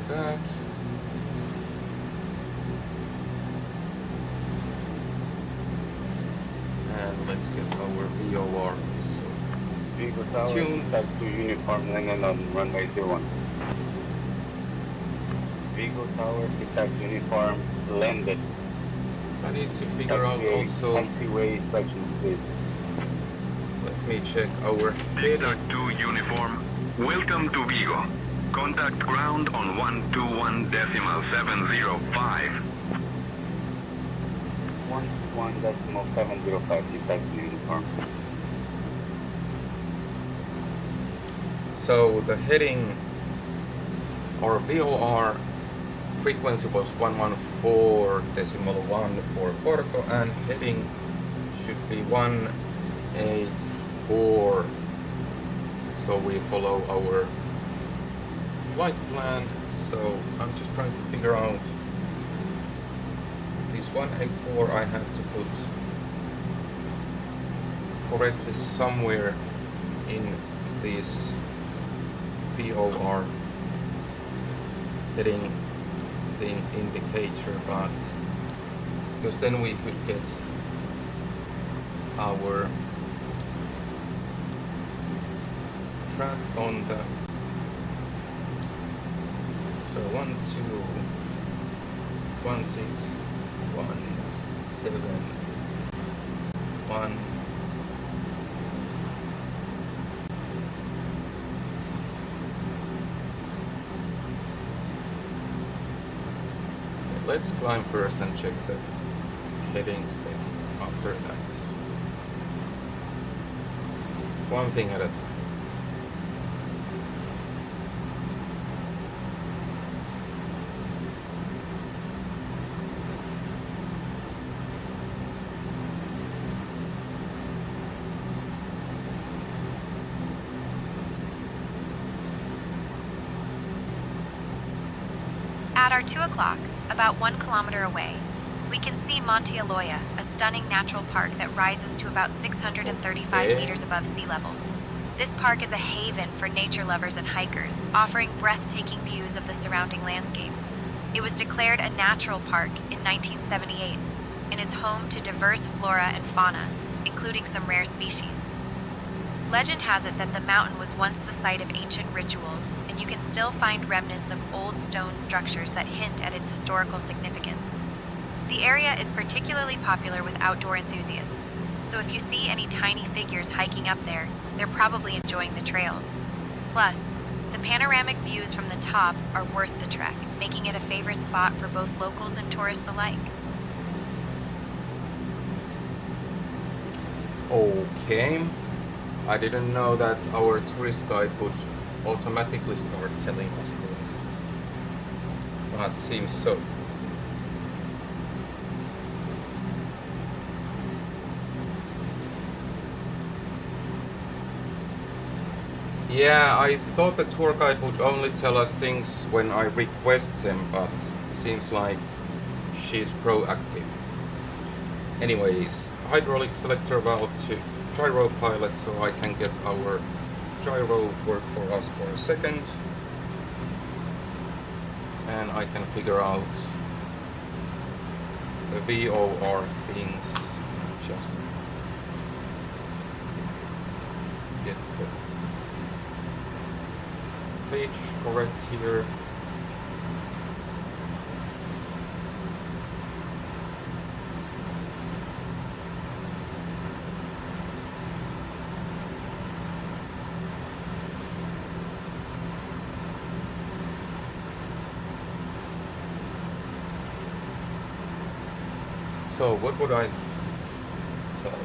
Speaker 1: That. And let's get our VOR.
Speaker 8: Vigo Tower,
Speaker 1: Tune.
Speaker 8: type 2 uniform landing on runway 01. Vigo Tower, type uniform landed.
Speaker 1: I need to figure out also.
Speaker 8: Taxiway inspections, please.
Speaker 1: Let me check our heading.
Speaker 3: Delta 2 uniform, welcome to Vigo. Contact ground on 121.705.
Speaker 8: 1.705, type 2 uniform.
Speaker 1: So the heading or VOR frequency was 114.1 for Porto, and heading should be 184. So we follow our flight plan. So I'm just trying to figure out this 184 I have to put correctly somewhere in this VOR heading thing indicator, but because then we could get our track on the 1, 2, 1, 6, 1, 7, 1. let's climb first and check the headings then after that. One thing at a time.
Speaker 2: At our 2 o'clock, about 1 kilometer away, we can see Monte Aloia, a stunning natural park that rises to about 635 meters above sea level. This park is a haven for nature lovers and hikers, offering breathtaking views of the surrounding landscape. It was declared a natural park in 1978 and is home to diverse flora and fauna, including some rare species. Legend has it that the mountain was once the site of ancient rituals, and you can still find remnants of old stone structures that hint at its historical significance. The area is particularly popular with outdoor enthusiasts, so if you see any tiny figures hiking up there, they're probably enjoying the trails. Plus, the panoramic views from the top are worth the trek, making it a favorite spot for both locals and tourists alike.
Speaker 1: Okay. I didn't know that our tourist guide would automatically start telling us this. But seems so. Yeah, I thought the tour guide would only tell us things when I request them, but seems like she's proactive. Anyways, hydraulic selector valve to gyro pilot, so I can get our gyro work for us for a second. And I can figure out the VOR things. Just get the page correct here. So what would I tell?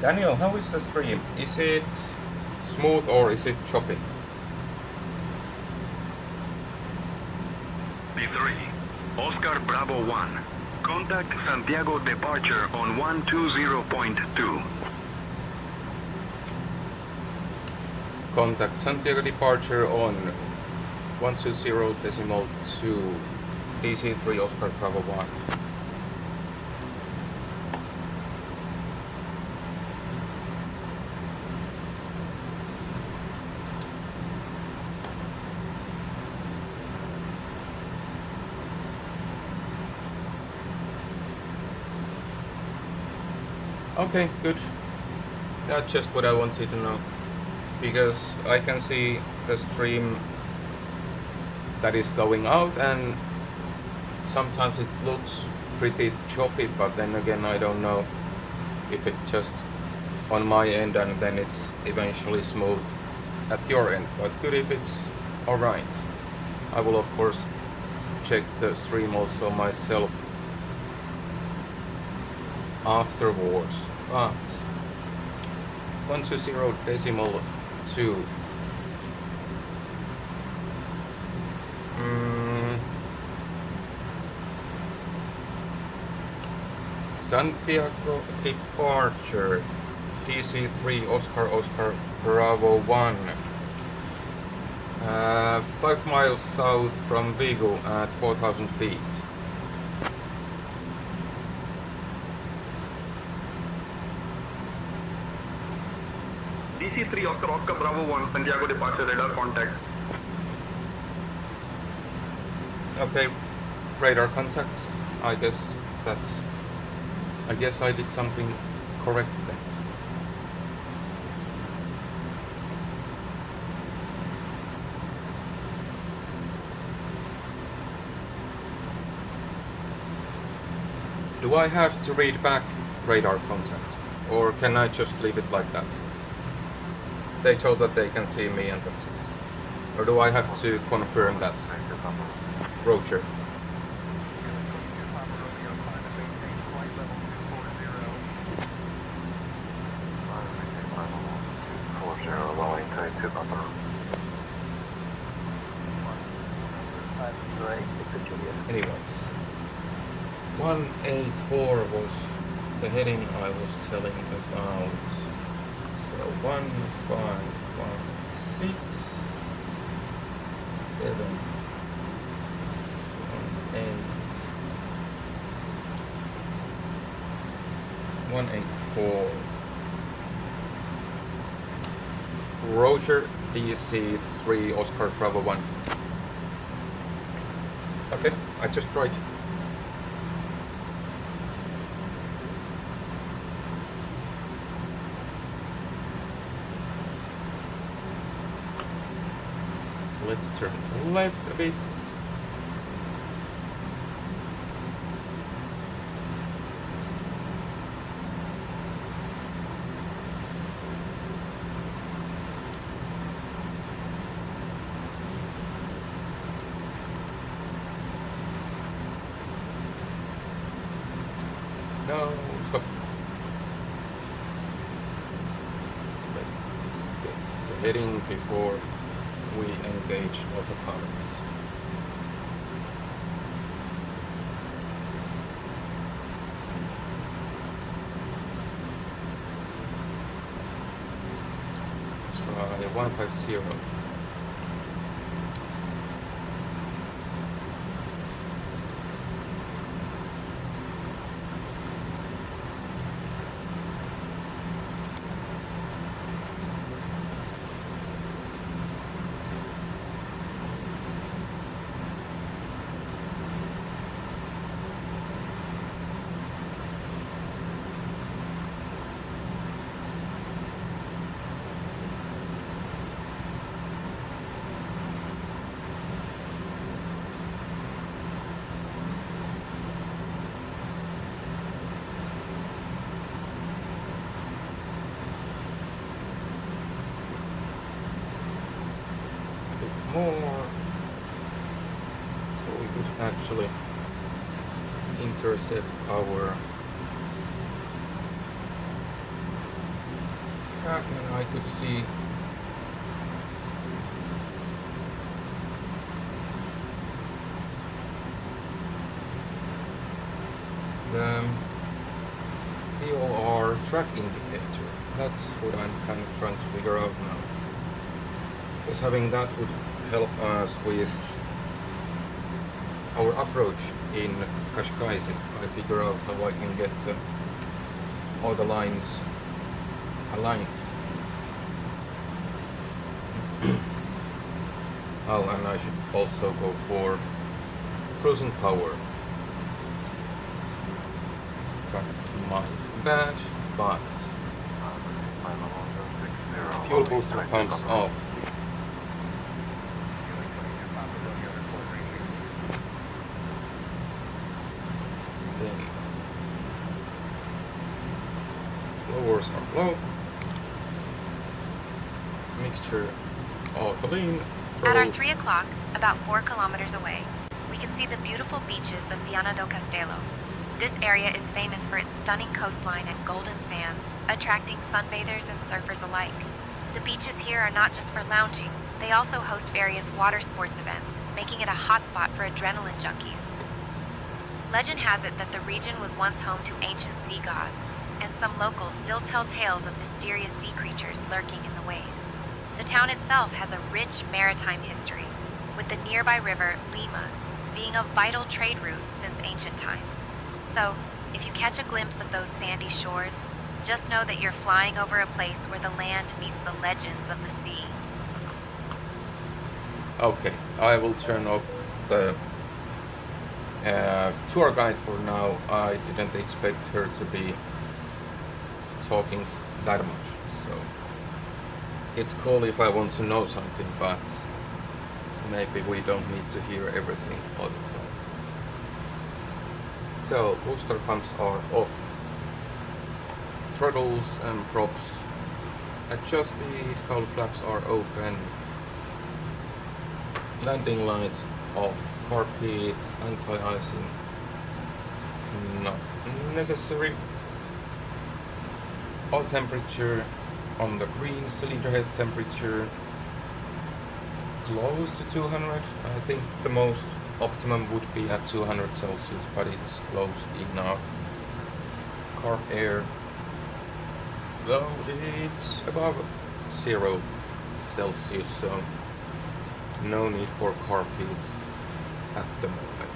Speaker 1: Daniel, how is the stream? Is it smooth or is it choppy?
Speaker 3: D3, Oscar Bravo 1. Contact Santiago departure on 120.2.
Speaker 1: Contact Santiago departure on 120.2 DC-3 Oscar Bravo 1. Okay, good. That's just what I wanted to know, because I can see the stream that is going out and sometimes it looks pretty choppy, but then again I don't know if it's just on my end and then it's eventually smooth at your end, but good if it's alright. I will of course check the stream also myself afterwards, but 120.2 Santiago departure DC-3 Oscar Bravo 1, 5 miles south from Vigo at 4,000 feet.
Speaker 3: DC-3 Oscar Bravo 1, Santiago departure radar contact.
Speaker 1: Okay, radar contacts. I guess I did something correct then. Do I have to read back radar contact, or can I just leave it like that? They told that they can see me and that's it. Or do I have to confirm that? Roger. Anyways, 184 was the heading I was telling about. So 1516 7 184. Roger, DC-3 Oscar Bravo 1. Okay, I just tried. Let's turn left a bit. No, stop. Let's get the heading before we engage autopilots. Let's try 150. More, so we could actually intercept our track, and I could see the VOR track indicator. That's what I'm kind of trying to figure out now, because having that would help us with our approach in Cascais if I figure out how I can get all the lines aligned. Oh, and I should also go for cruising power. My bad, but fuel booster pumps off. Lowers are low. Mixture autoline.
Speaker 2: At our 3 o'clock, about 4 kilometers away, we can see the beautiful beaches of Viana do Castelo. This area is famous for its stunning coastline and golden sands, attracting sunbathers and surfers alike. The beaches here are not just for lounging, they also host various water sports events, making it a hotspot for adrenaline junkies. Legend has it that the region was once home to ancient sea gods, and some locals still tell tales of mysterious sea creatures lurking in the waves. The town itself has a rich maritime history, with the nearby river, Lima, being a vital trade route since ancient times. So, if you catch a glimpse of those sandy shores, just know that you're flying over a place where the land meets the legends of the sea.
Speaker 1: Okay, I will turn off the tour guide for now. I didn't expect her to be talking that much, so it's cool if I want to know something, but maybe we don't need to hear everything all the time. So booster pumps are off, throttles and props adjusted, cowl flaps are open, landing lights off, carpet, anti-icing not necessary. Oil temperature on the green, cylinder head temperature close to 200. I think the most optimum would be at 200 Celsius, but it's close enough. Carb air, though it's above 0 Celsius, so no need for carpet at the moment.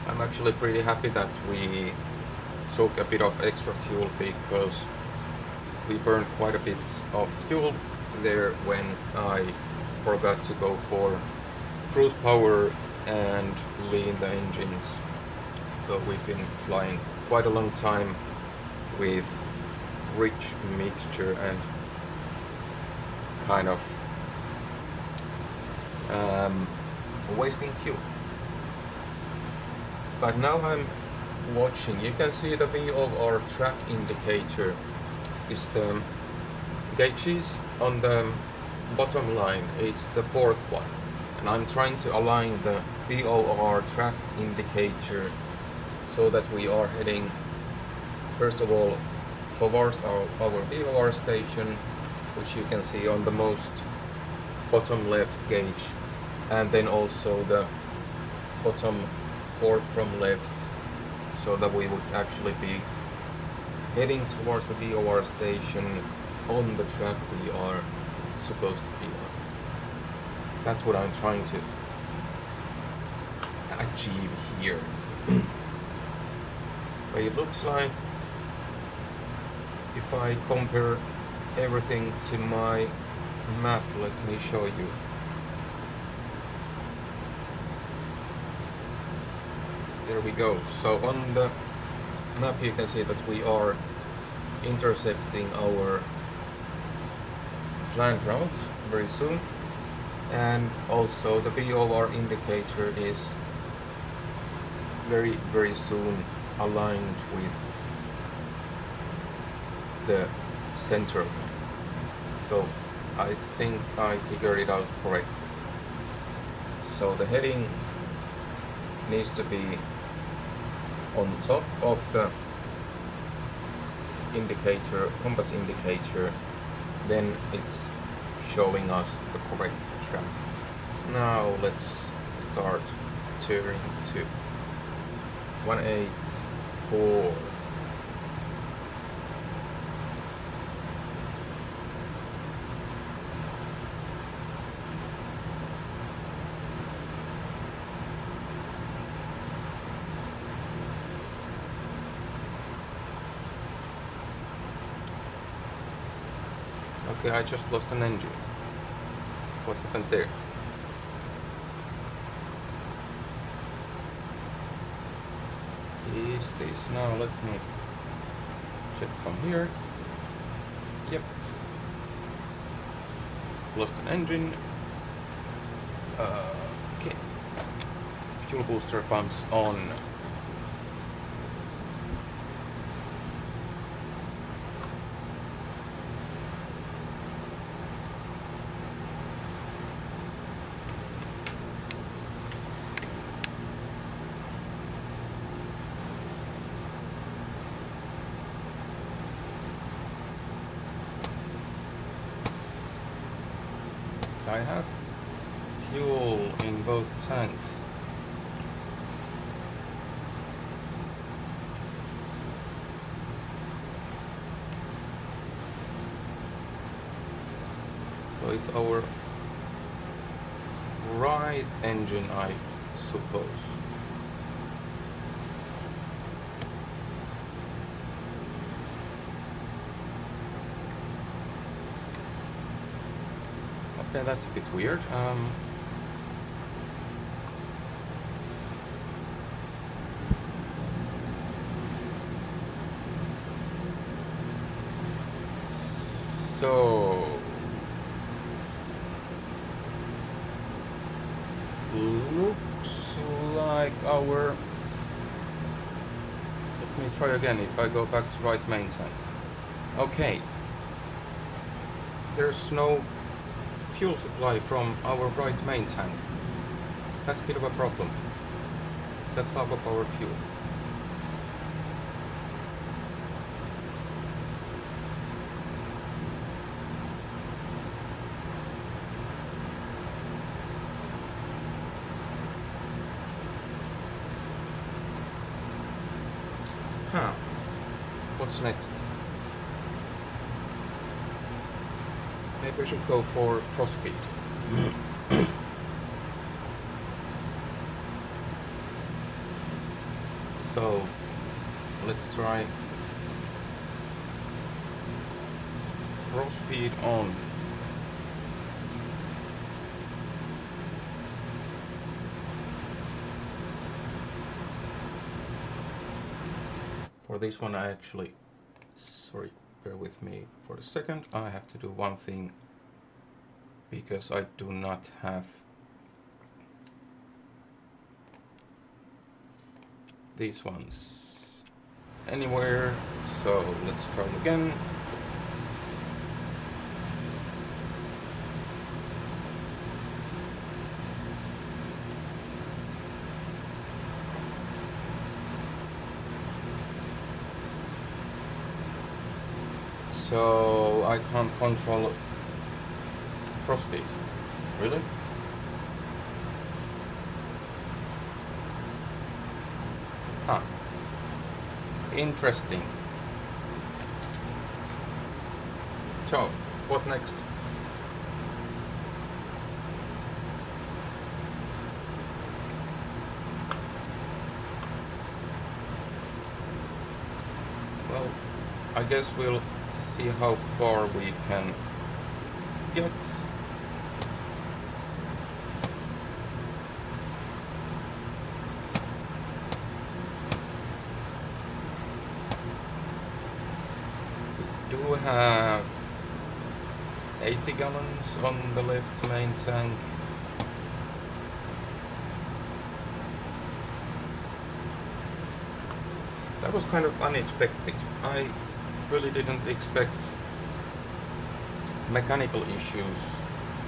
Speaker 1: I'm actually pretty happy that we took a bit of extra fuel, because we burned quite a bit of fuel there when I forgot to go for cruise power and lean the engines. So we've been flying quite a long time with rich mixture and kind of wasting fuel. But now I'm watching, you can see the VOR track indicator is the gauges on the bottom line. It's the fourth one, and I'm trying to align the VOR track indicator so that we are heading first of all towards our VOR station, which you can see on the most bottom left gauge, and then also the bottom fourth from left, so that we would actually be heading towards the VOR station on the track we are supposed to be on. That's what I'm trying to achieve here. But it looks like, if I compare everything to my map, let me show you. There we go. So on the map you can see that we are intercepting our planned route very soon, and also the VOR indicator is very soon aligned with the center line. So I think I figured it out correctly. So the heading needs to be on top of the indicator, compass indicator, then it's showing us the correct track. Now let's start turning to 184. Okay, I just lost an engine. What happened there? Is this now? Let me check from here. Yep. Lost an engine. Okay. Fuel booster pumps on. I have fuel in both tanks. So it's our right engine, I suppose. Okay, that's a bit weird. So looks like our. Let me try again. If I go back to right main tank. Okay. there's no fuel supply from our right main tank. That's a bit of a problem. That's half of our fuel. Huh. What's next? Maybe I should go for crossfeed. So, let's try crossfeed on. For this one I actually, sorry, bear with me for a second. I have to do one thing because I do not have these ones anywhere. So let's try again. So I can't control crossfeed. Really? Huh. Interesting. So, what next? Well, I guess we'll see how far we can get. We do have 80 gallons on the left main tank. That was kind of unexpected. I really didn't expect mechanical issues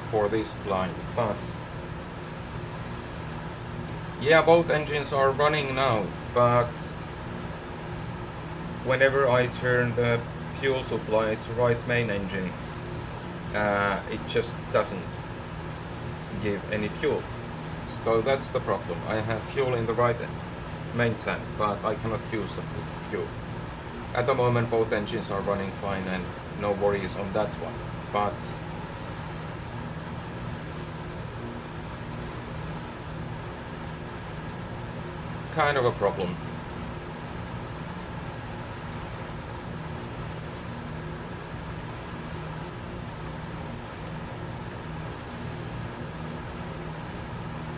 Speaker 1: for this flight, but yeah, both engines are running now, but whenever I turn the fuel supply to right main engine, it just doesn't give any fuel. So that's the problem. I have fuel in the right main tank, but I cannot use the fuel. At the moment both engines are running fine and no worries on that one, but kind of a problem.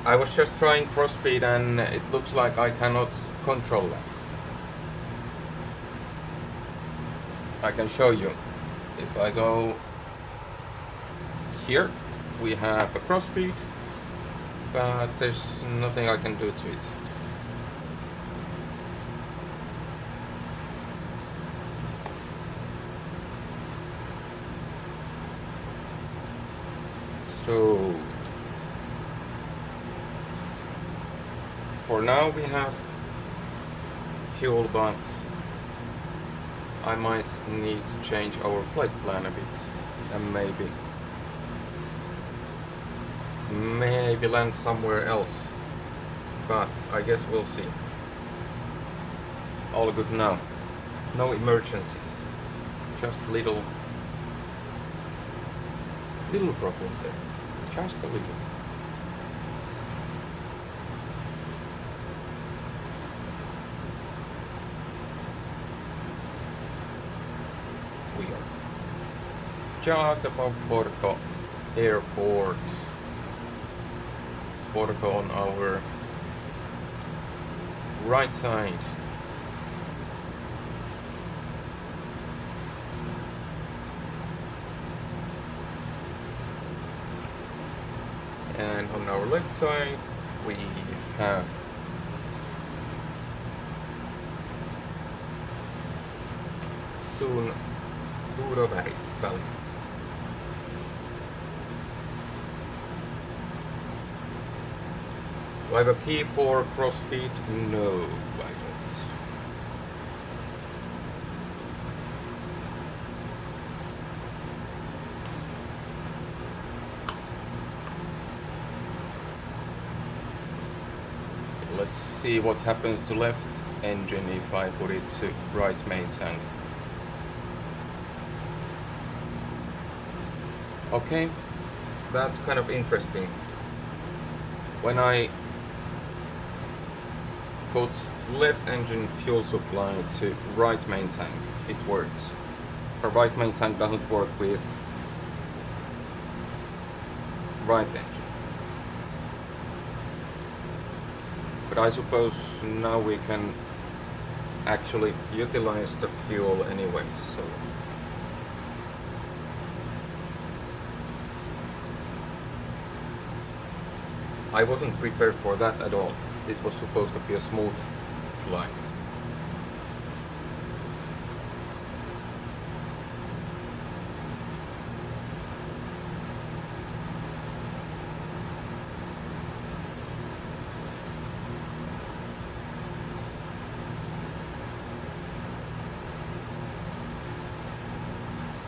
Speaker 1: I was just trying crossfeed and it looks like I cannot control that. I can show you. If I go here, we have the crossfeed, but there's nothing I can do to it. So for now we have fuel, but I might need to change our flight plan a bit and maybe land somewhere else, but I guess we'll see. All good now. No emergencies, just little problem there, just a little. We are just above Porto Airport. Porto on our right side. And on our left side we have soon Valley. Do I have a key for CrossFit? No, I don't. Let's see what happens to left engine if I put it to right main tank. Okay, that's kind of interesting. When I put left engine fuel supply to right main tank, it works. But right main tank doesn't work with right engine. But I suppose now we can actually utilize the fuel anyways, so I wasn't prepared for that at all. This was supposed to be a smooth flight.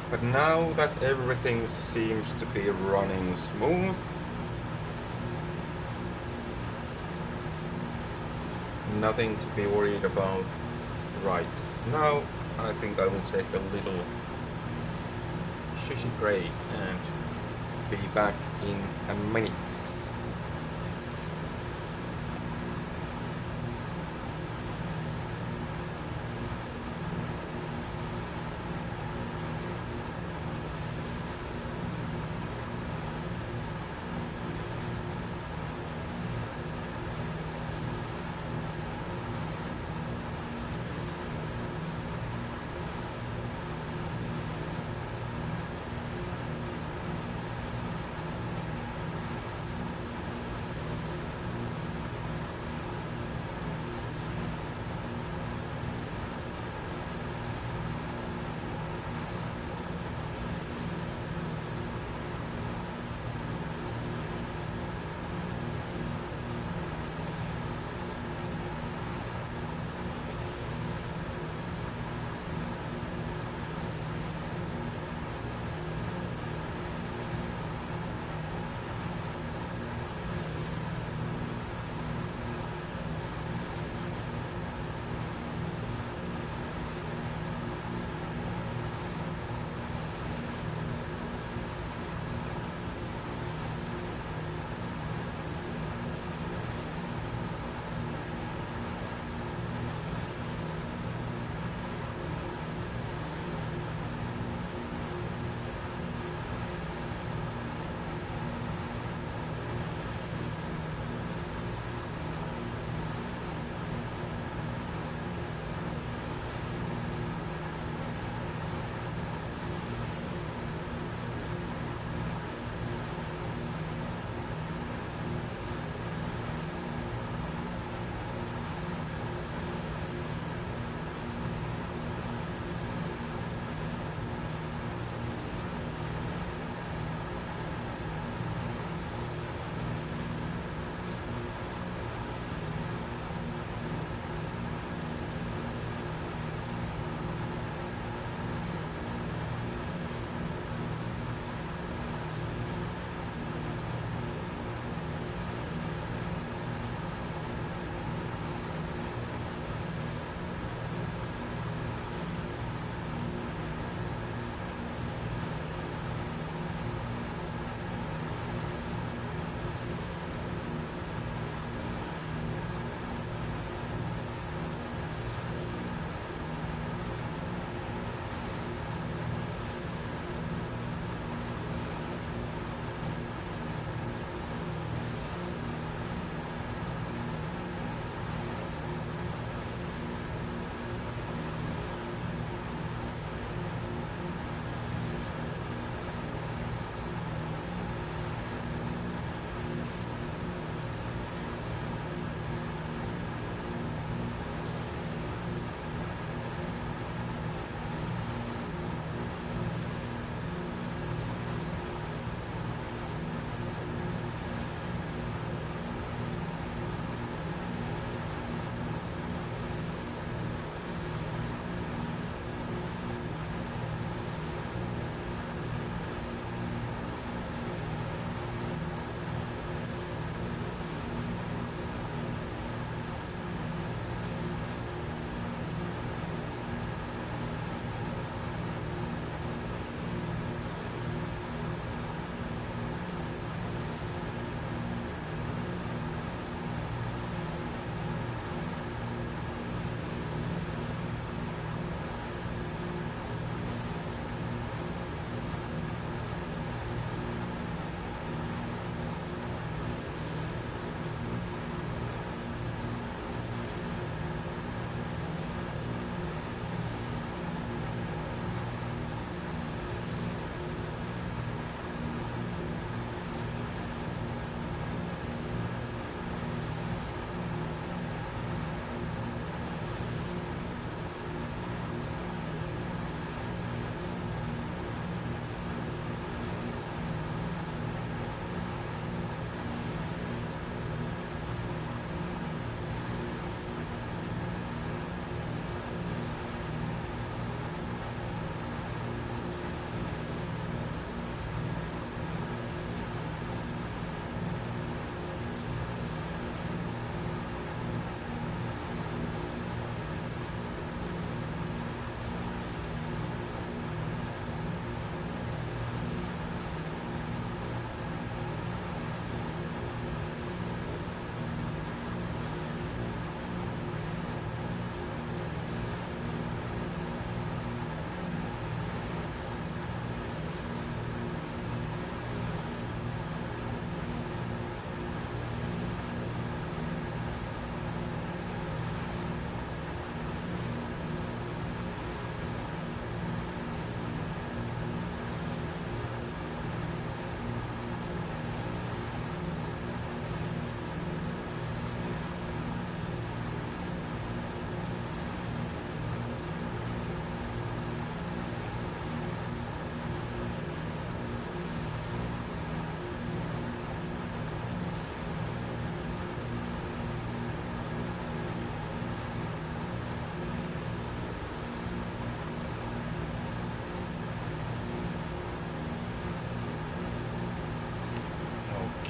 Speaker 1: But now that everything seems to be running smooth, nothing to be worried about right now, I think I will take a little sushi break and be back in a minute.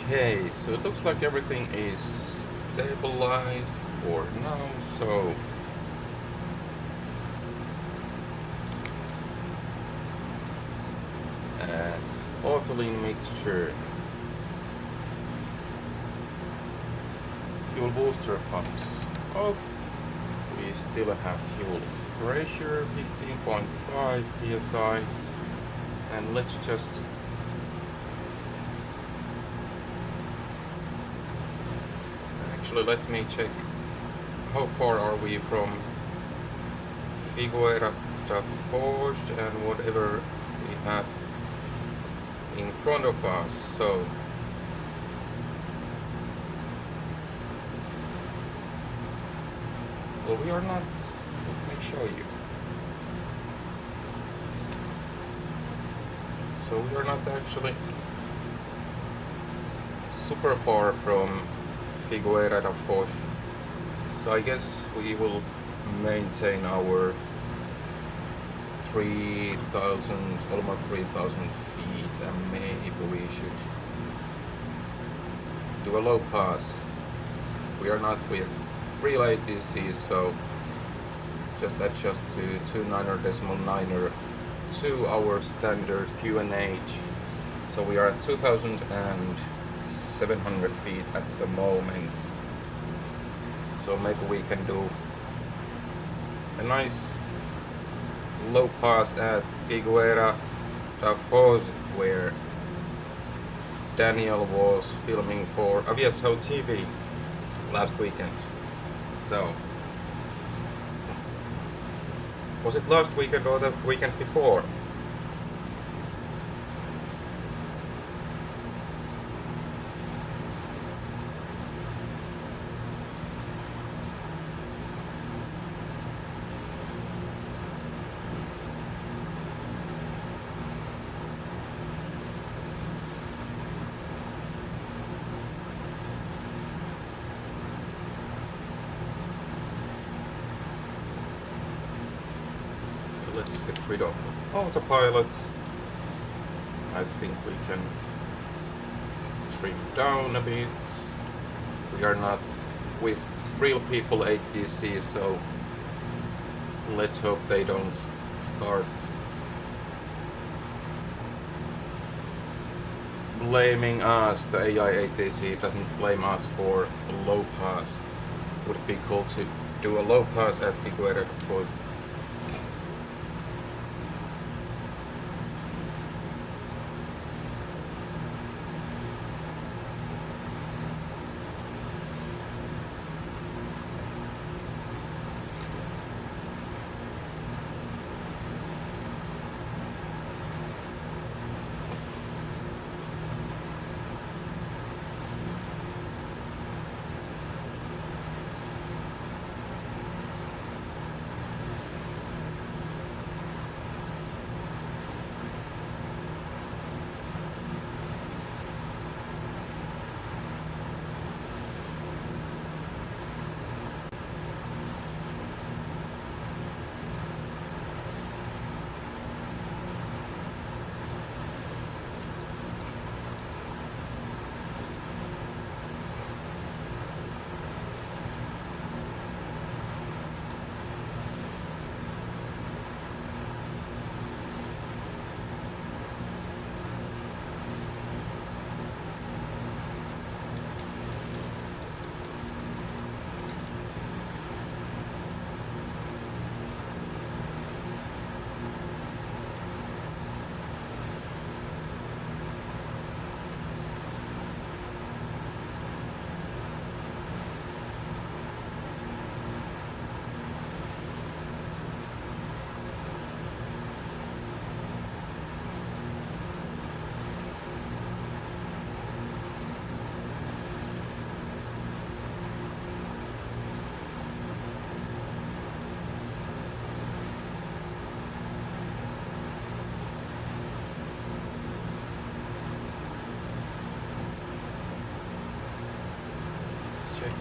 Speaker 1: Okay, so it looks like everything is stabilized for now, so add autoline mixture, fuel booster pumps off, we still have fuel pressure 15.5 psi, and let's just actually let me check how far are we from Vigo Forge and whatever we have in front of us. So well, we are not, let me show you. So we are not actually super far from Figueira da Foz. So I guess we will maintain our 3,000, almost 3,000 feet, and maybe we should do a low pass. We are not with real ATC, so just adjust to 29.9er to our standard QNH. So we are at 2,700 feet at the moment. So maybe we can do a nice low pass at Figueira da Foz, where Daniel was filming for Aviação TV last weekend. So was it last weekend or the weekend before? Let's get rid of the autopilot. I think we can trim down a bit. We are not with real people ATC, so let's hope they don't start blaming us. The AI ATC doesn't blame us for a low pass. Would it be cool to do a low pass at Figueira da Foz?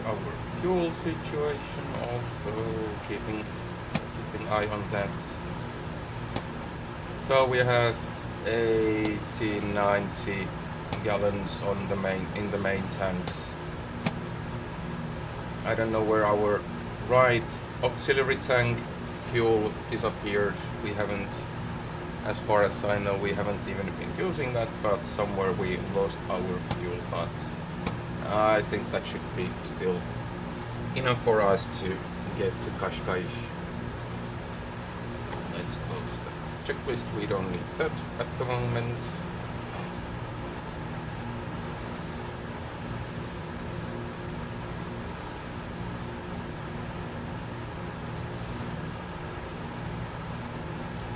Speaker 1: Our fuel situation, also keeping eye on that. So we have 80, 90 gallons on the in the main tanks. I don't know where our right auxiliary tank fuel disappeared. We haven't, as far as I know, we haven't even been using that, but somewhere we lost our fuel, but I think that should be still enough for us to get to Cascais. Let's close the checklist, we don't need that at the moment.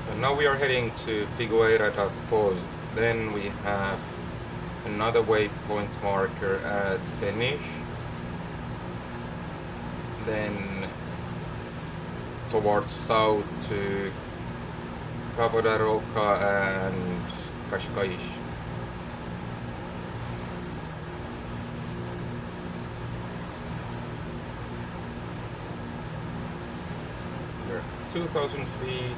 Speaker 1: So now we are heading to Figueira da Foz. Then we have another waypoint marker at Peniche. Then towards south to Cabo da Roca and Cascais. We're 2,000 feet.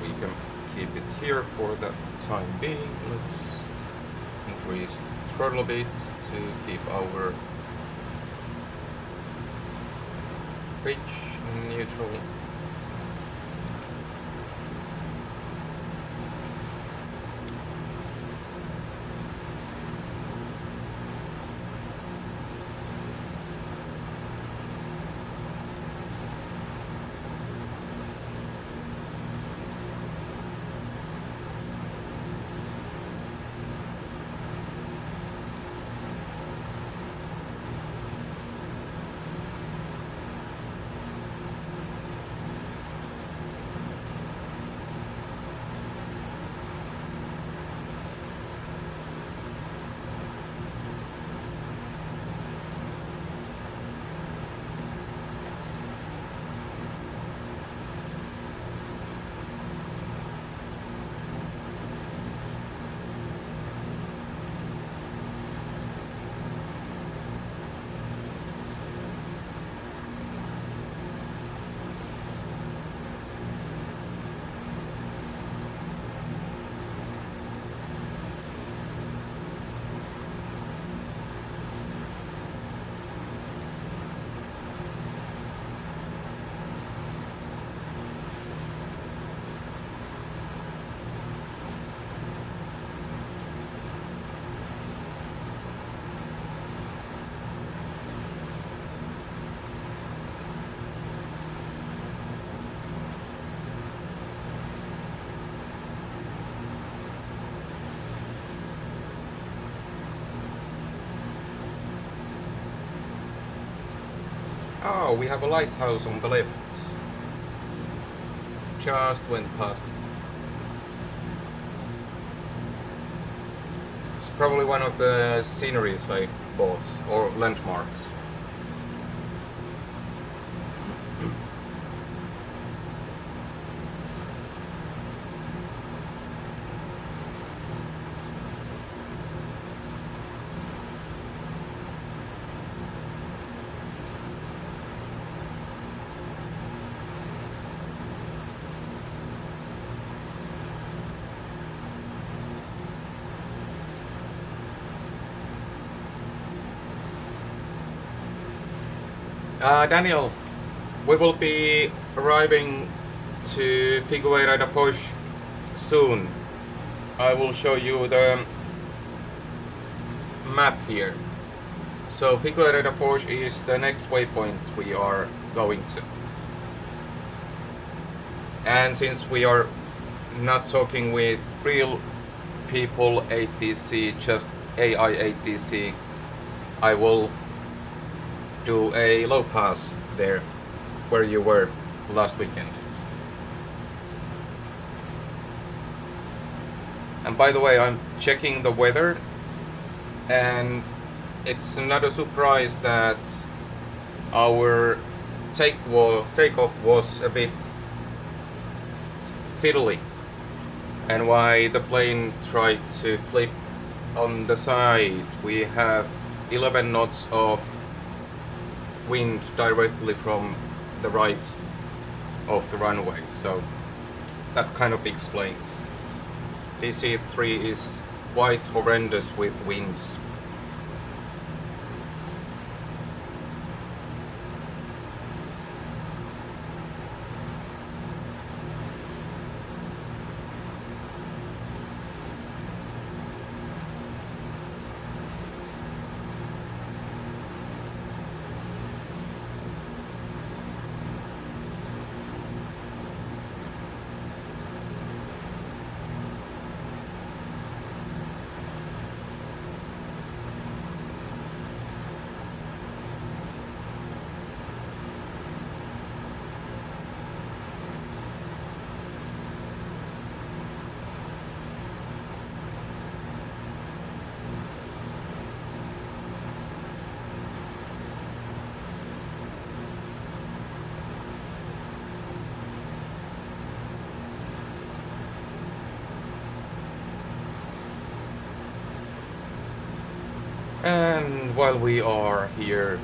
Speaker 1: We can keep it here for the time being. Let's increase throttle a bit to keep our pitch neutral. Oh, we have a lighthouse on the left. Just went past. It's probably one of the sceneries I bought, or landmarks. Daniel, we will be arriving to Figueira da Foz soon. I will show you the map here. So Figueira da Foz is the next waypoint we are going to. And since we are not talking with real people ATC, just AI ATC, I will do a low pass there where you were last weekend. And by the way, I'm checking the weather, and it's not a surprise that our takeoff was a bit fiddly, and why the plane tried to flip on the side. We have 11 knots of wind directly from the right of the runway, so that kind of explains. DC-3 is quite horrendous with winds. And while we are here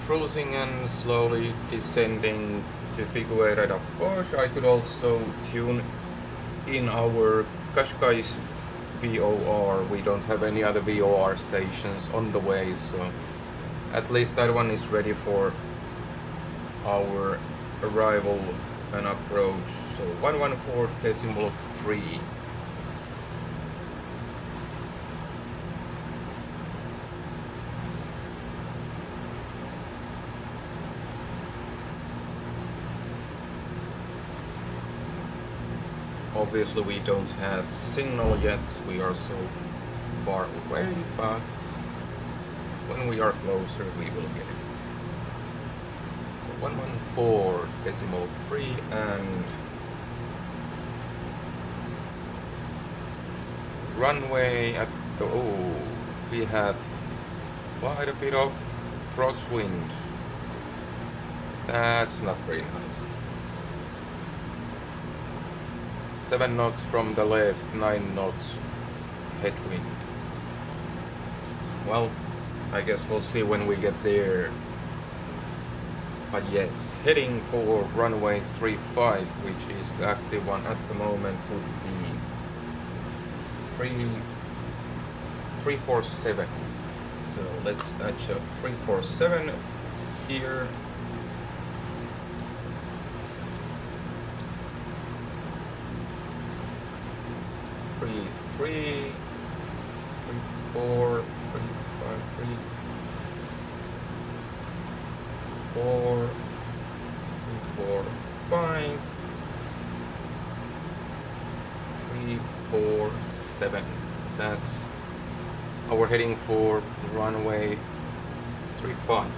Speaker 1: cruising and slowly descending to Vigo area, of course, I could also tune in our Cascais VOR. We don't have any other VOR stations on the way, so at least that one is ready for our arrival and approach. So 114.3. Obviously we don't have signal yet, we are so far away, but when we are closer we will get it. 114.3 and runway at the... oh, we have quite a bit of crosswind. That's not very nice. 7 knots from the left, 9 knots headwind. Well, I guess we'll see when we get there. But yes, heading for runway 35, which is the active one at the moment, would be 347. So let's adjust 347 here. 3, 3, 4, 3, 5, 3, 4, 3, 4, 5, 3, 4, 7. That's our heading for runway 35.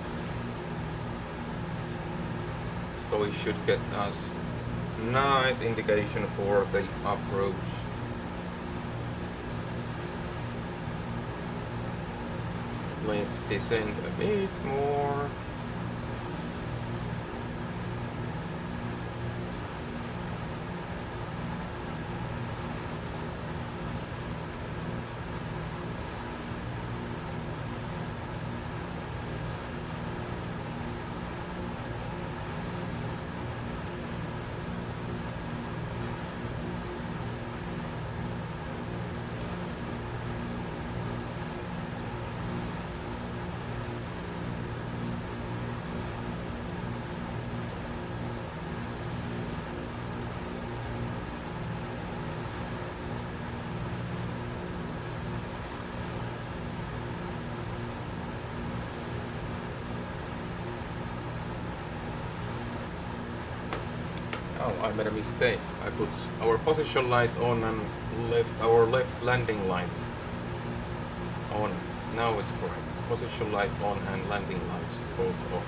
Speaker 1: So it should get us nice indication for the approach. Let's descend a bit more. Oh, I made a mistake. I put our position lights on and left our left landing lights on. Now it's correct. Position lights on and landing lights both off.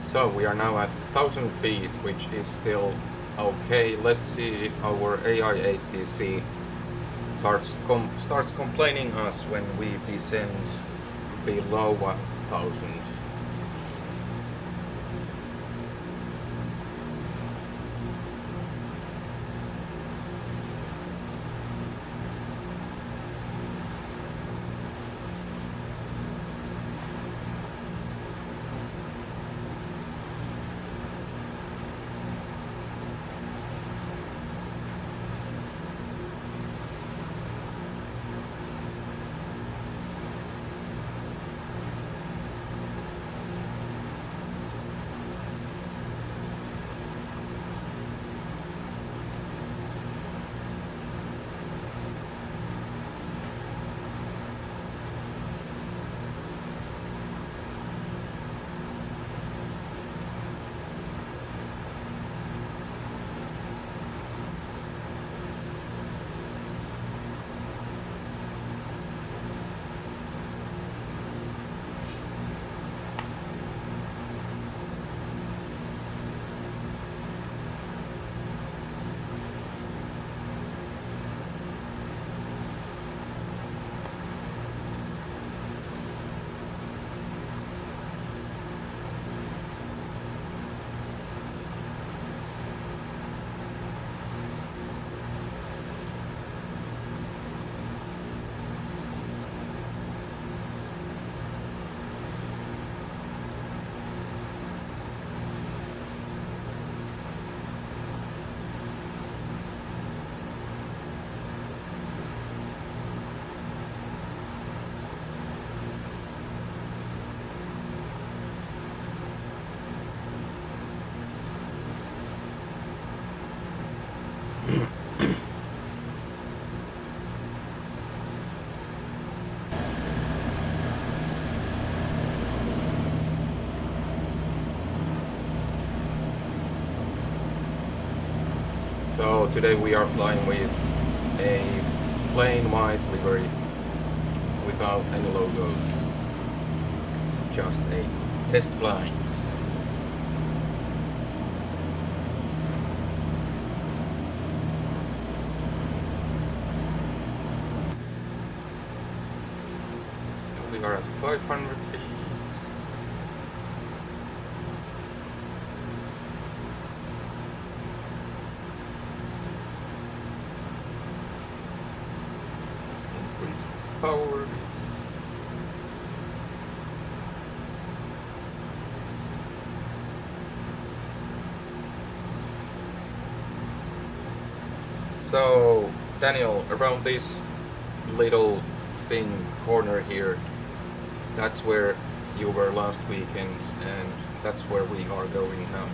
Speaker 1: So we are now at 1000 feet, which is still okay. Let's see if our AI ATC starts complaining us when we descend below 1000. So today we are flying with a plain white livery without any logos, just a test flight. We are at 500 feet. Power. So, Daniel, around this little thing corner here, that's where you were last weekend, and that's where we are going now.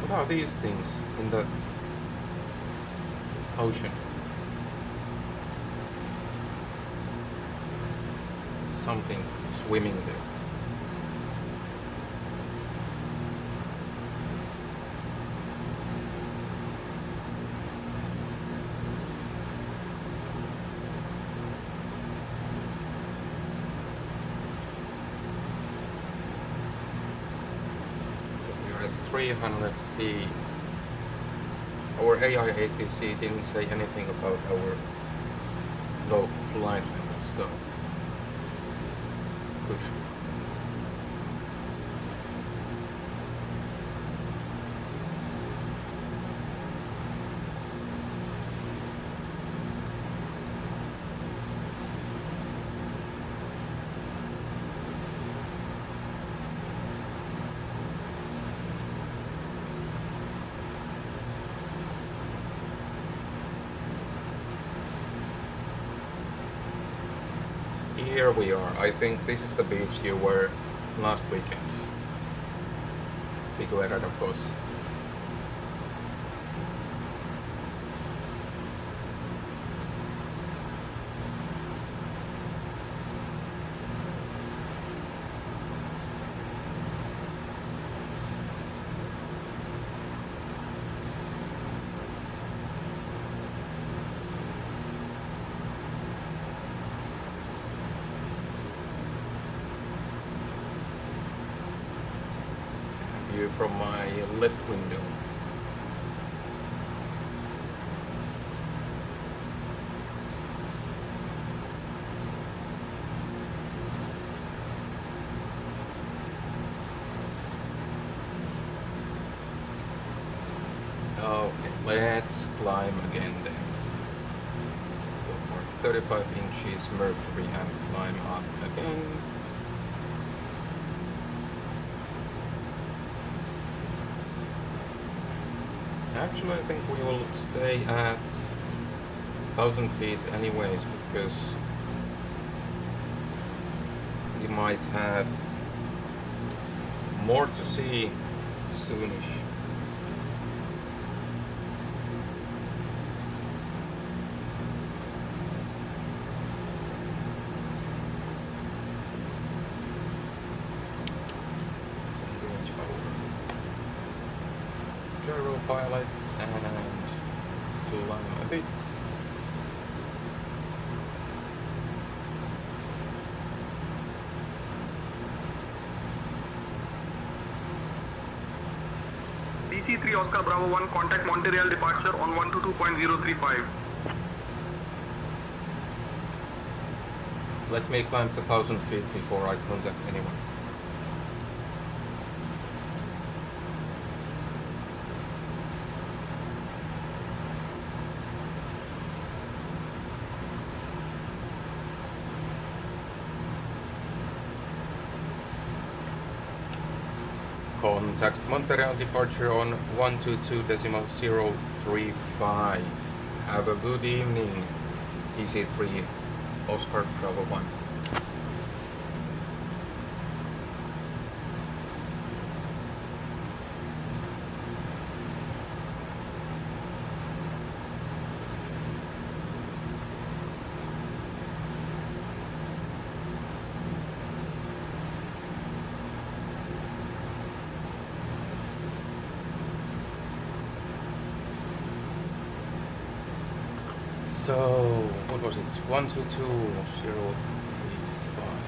Speaker 1: What are these things in the ocean? Something swimming there. We are at 300 feet. Our AI ATC didn't say anything about our low flight level, so good. here we are. I think this is the beach you were last weekend. Vigo, of course. From my left window. Okay, let's climb again then. Let's go for 35 inches mercury and climb up again. Actually, I think we will stay at 1,000 feet anyways, because we might have more to see soonish. Let's engage our gyro pilot and climb a bit.
Speaker 9: DC-3 Oscar Bravo 1, contact Montreal departure on 122.035.
Speaker 1: Let me climb to 1,000 feet before I contact anyone. Contact Montreal departure on 122.035. Have a good evening, DC-3 Oscar Bravo 1. So, what was it? 122.035.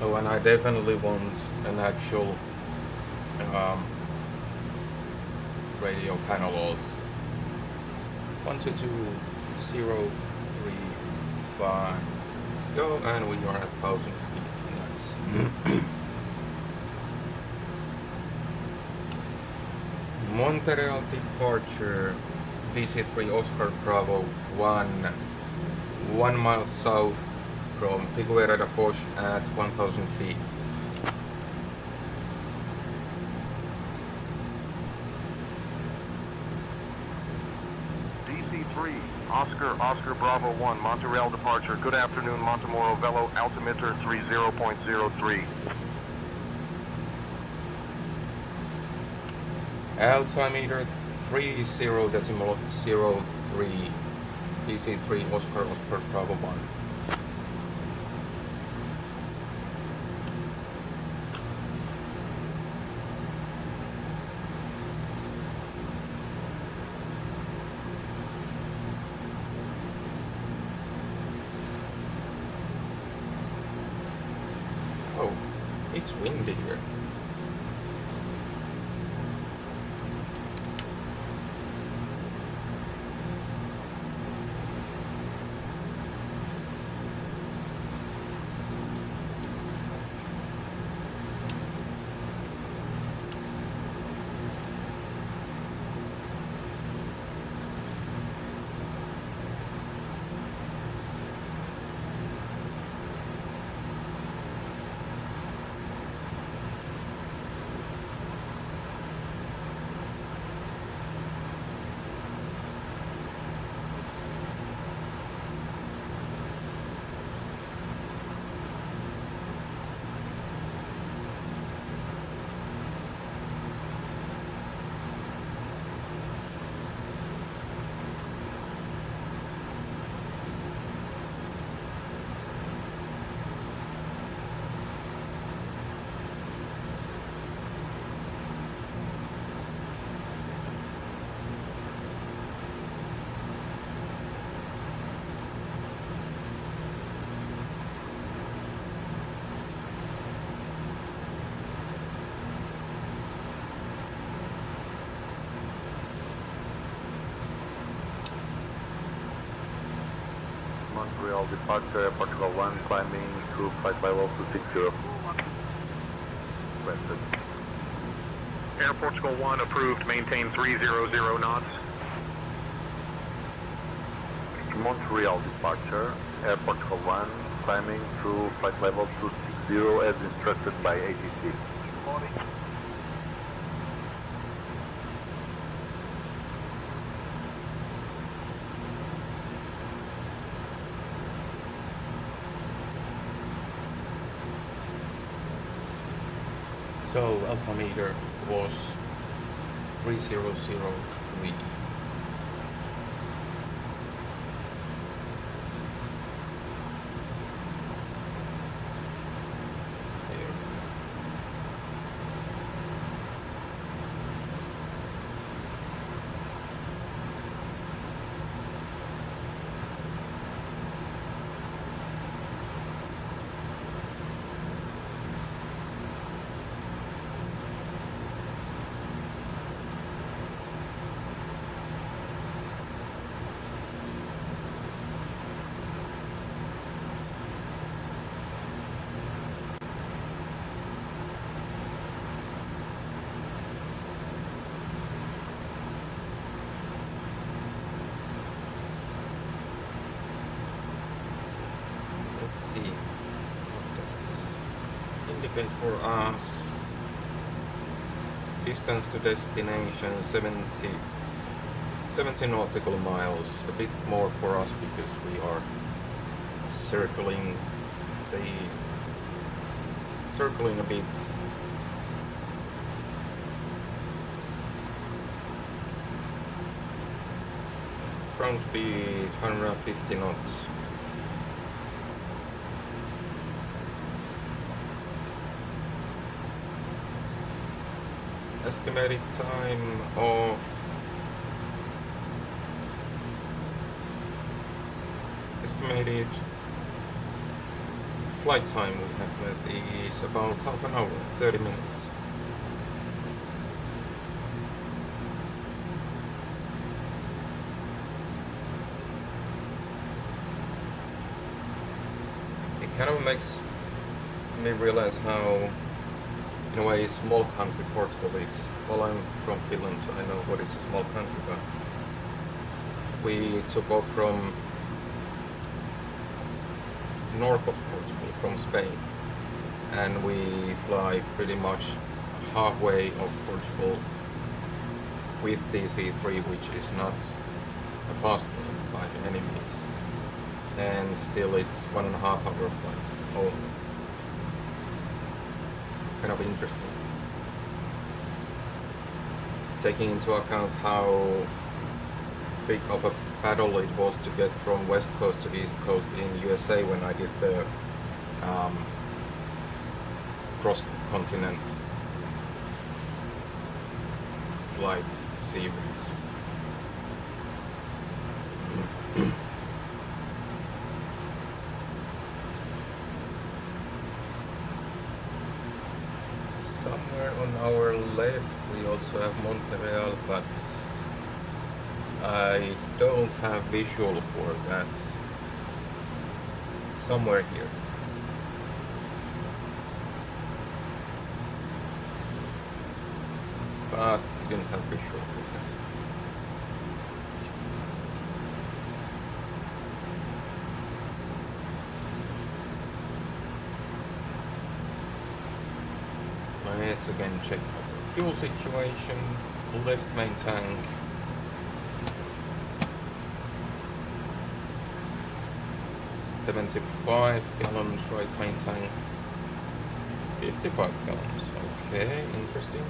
Speaker 1: Oh, and I definitely want an actual radio panel also. 122.035. Go, and we are at 1,000 feet. Nice. Montreal departure, DC-3 Oscar Bravo 1, 1 mile south from Figueira da Foz at 1,000 feet.
Speaker 5: DC-3, Oscar Bravo 1, Montreal departure. Good afternoon, Montemoro Velo, altimeter 30.03.
Speaker 1: Altimeter 30.03. DC-3 Oscar Bravo 1. Oh, it's windy here.
Speaker 5: Montreal departure, Portugal 1, climbing to flight level 260. Rested.
Speaker 10: Air Portugal 1 approved, maintain 300 knots.
Speaker 5: Montreal departure, Air Portugal 1, climbing to flight level 260 as instructed by ATC.
Speaker 1: So altimeter was 3003. Indicate for us distance to destination 70 nautical miles, a bit more for us because we are circling a bit. Ground speed 150 knots. Estimated time of estimated flight time we have left is about half an hour, 30 minutes. It kind of makes me realize how, in a way, small country Portugal is. Well, I'm from Finland, so I know what is a small country, but we took off from north of Portugal, from Spain, and we fly pretty much halfway of Portugal with DC-3, which is not a fast plane by any means, and still it's 1.5 hour flights only. Kind of interesting. Taking into account how big of a paddle it was to get from west coast to east coast in USA when I did the cross-continent flight series. Somewhere on our left we also have Montreal, but I don't have visual for that. Somewhere here. But didn't have visual for that. Let's again check our fuel situation. Left main tank. $75 gallons, right main tank 55 gallons. Okay, interesting.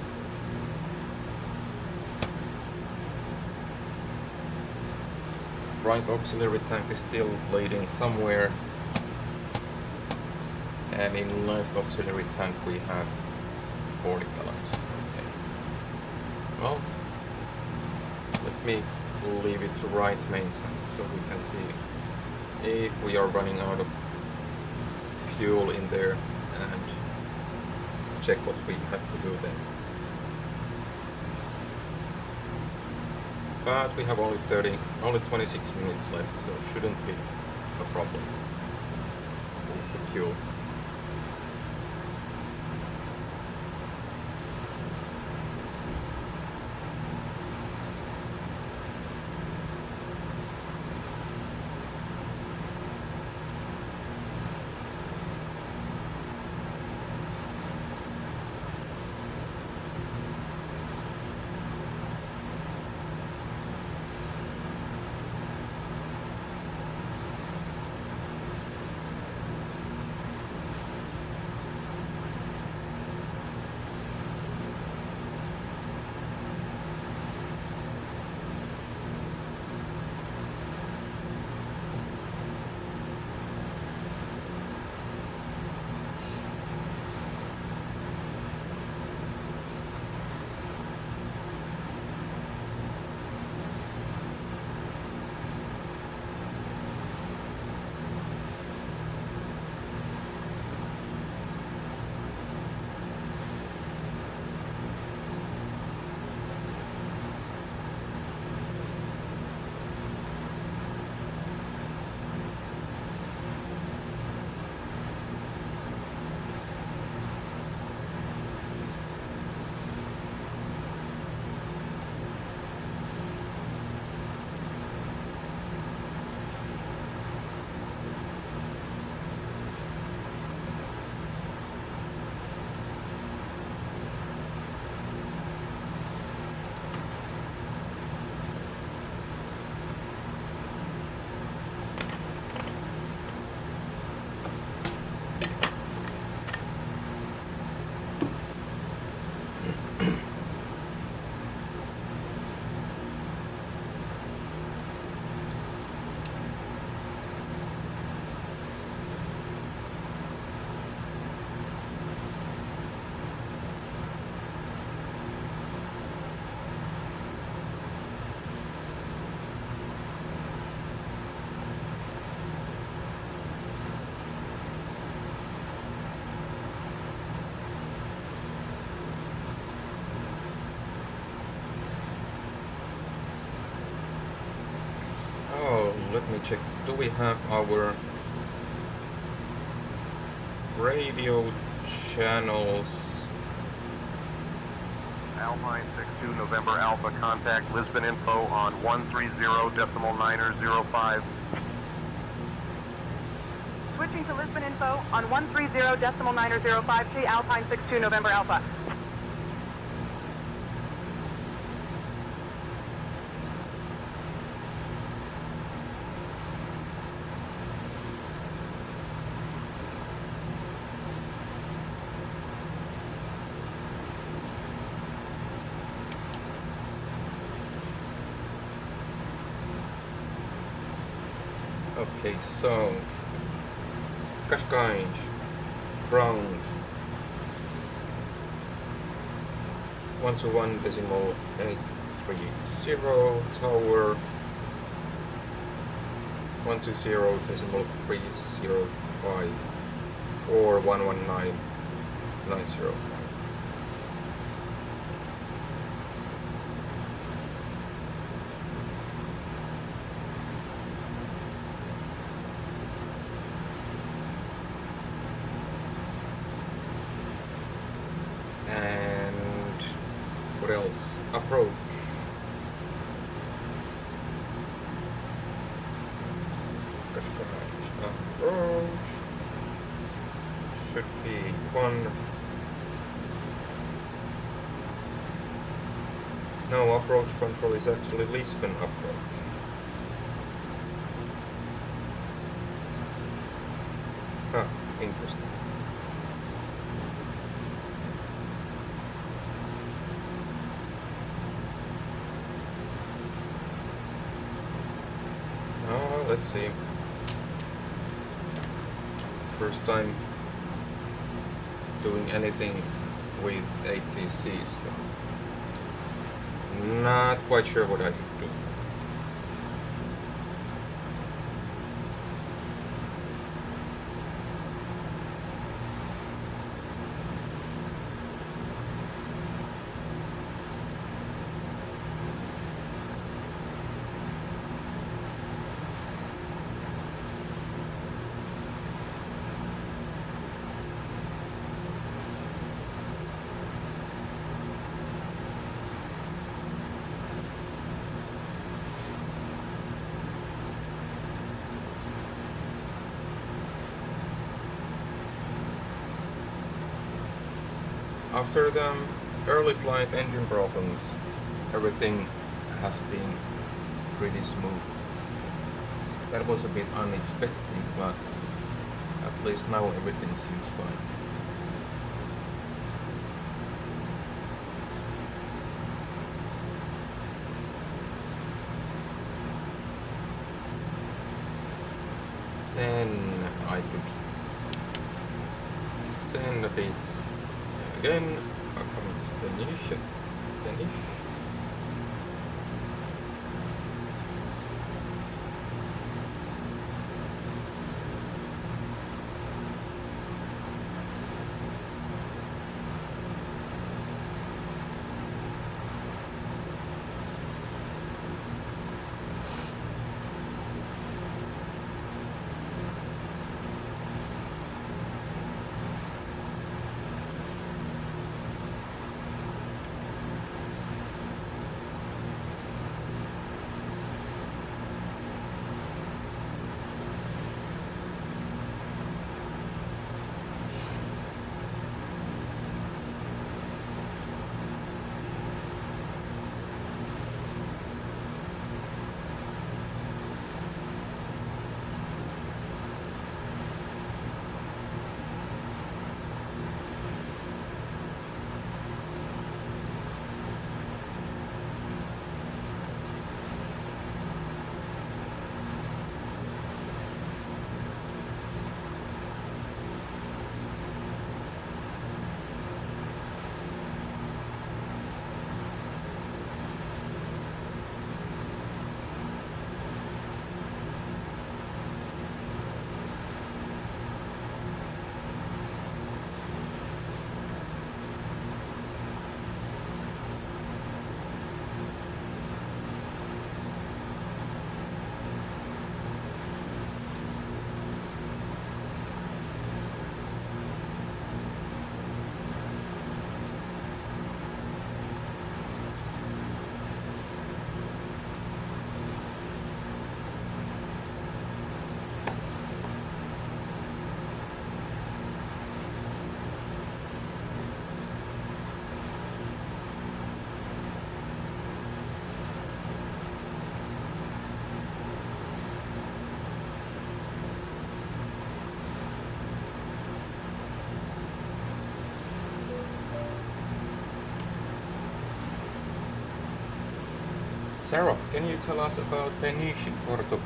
Speaker 1: Right auxiliary tank is still bleeding somewhere, and in left auxiliary tank we have 40 gallons. Okay. Well, let me leave it to right main tank so we can see if we are running out of fuel in there and check what we have to do then. But we have only 26 minutes left, so shouldn't be a problem with the fuel. Let me check. Do we have our radio channels?
Speaker 5: Alpine 62 November Alpha, contact Lisbon info on 130.905.
Speaker 4: Switching to Lisbon info on 130.905 to Alpine 62 November Alpha.
Speaker 1: Okay, so Cascais, ground 121.830, tower 120.305 or 119.905. And what else? Approach. Approach should be one. No, approach control is actually Lisbon approach. Huh, interesting. Let's see. First time doing anything with ATCs. Not quite sure what I should do. after the early flight engine problems, everything has been pretty smooth. That was a bit unexpected, but at least now everything seems fine. Then I could send a bit again. I'm coming to finish. Sarah, can you tell us about Peniche in Portugal?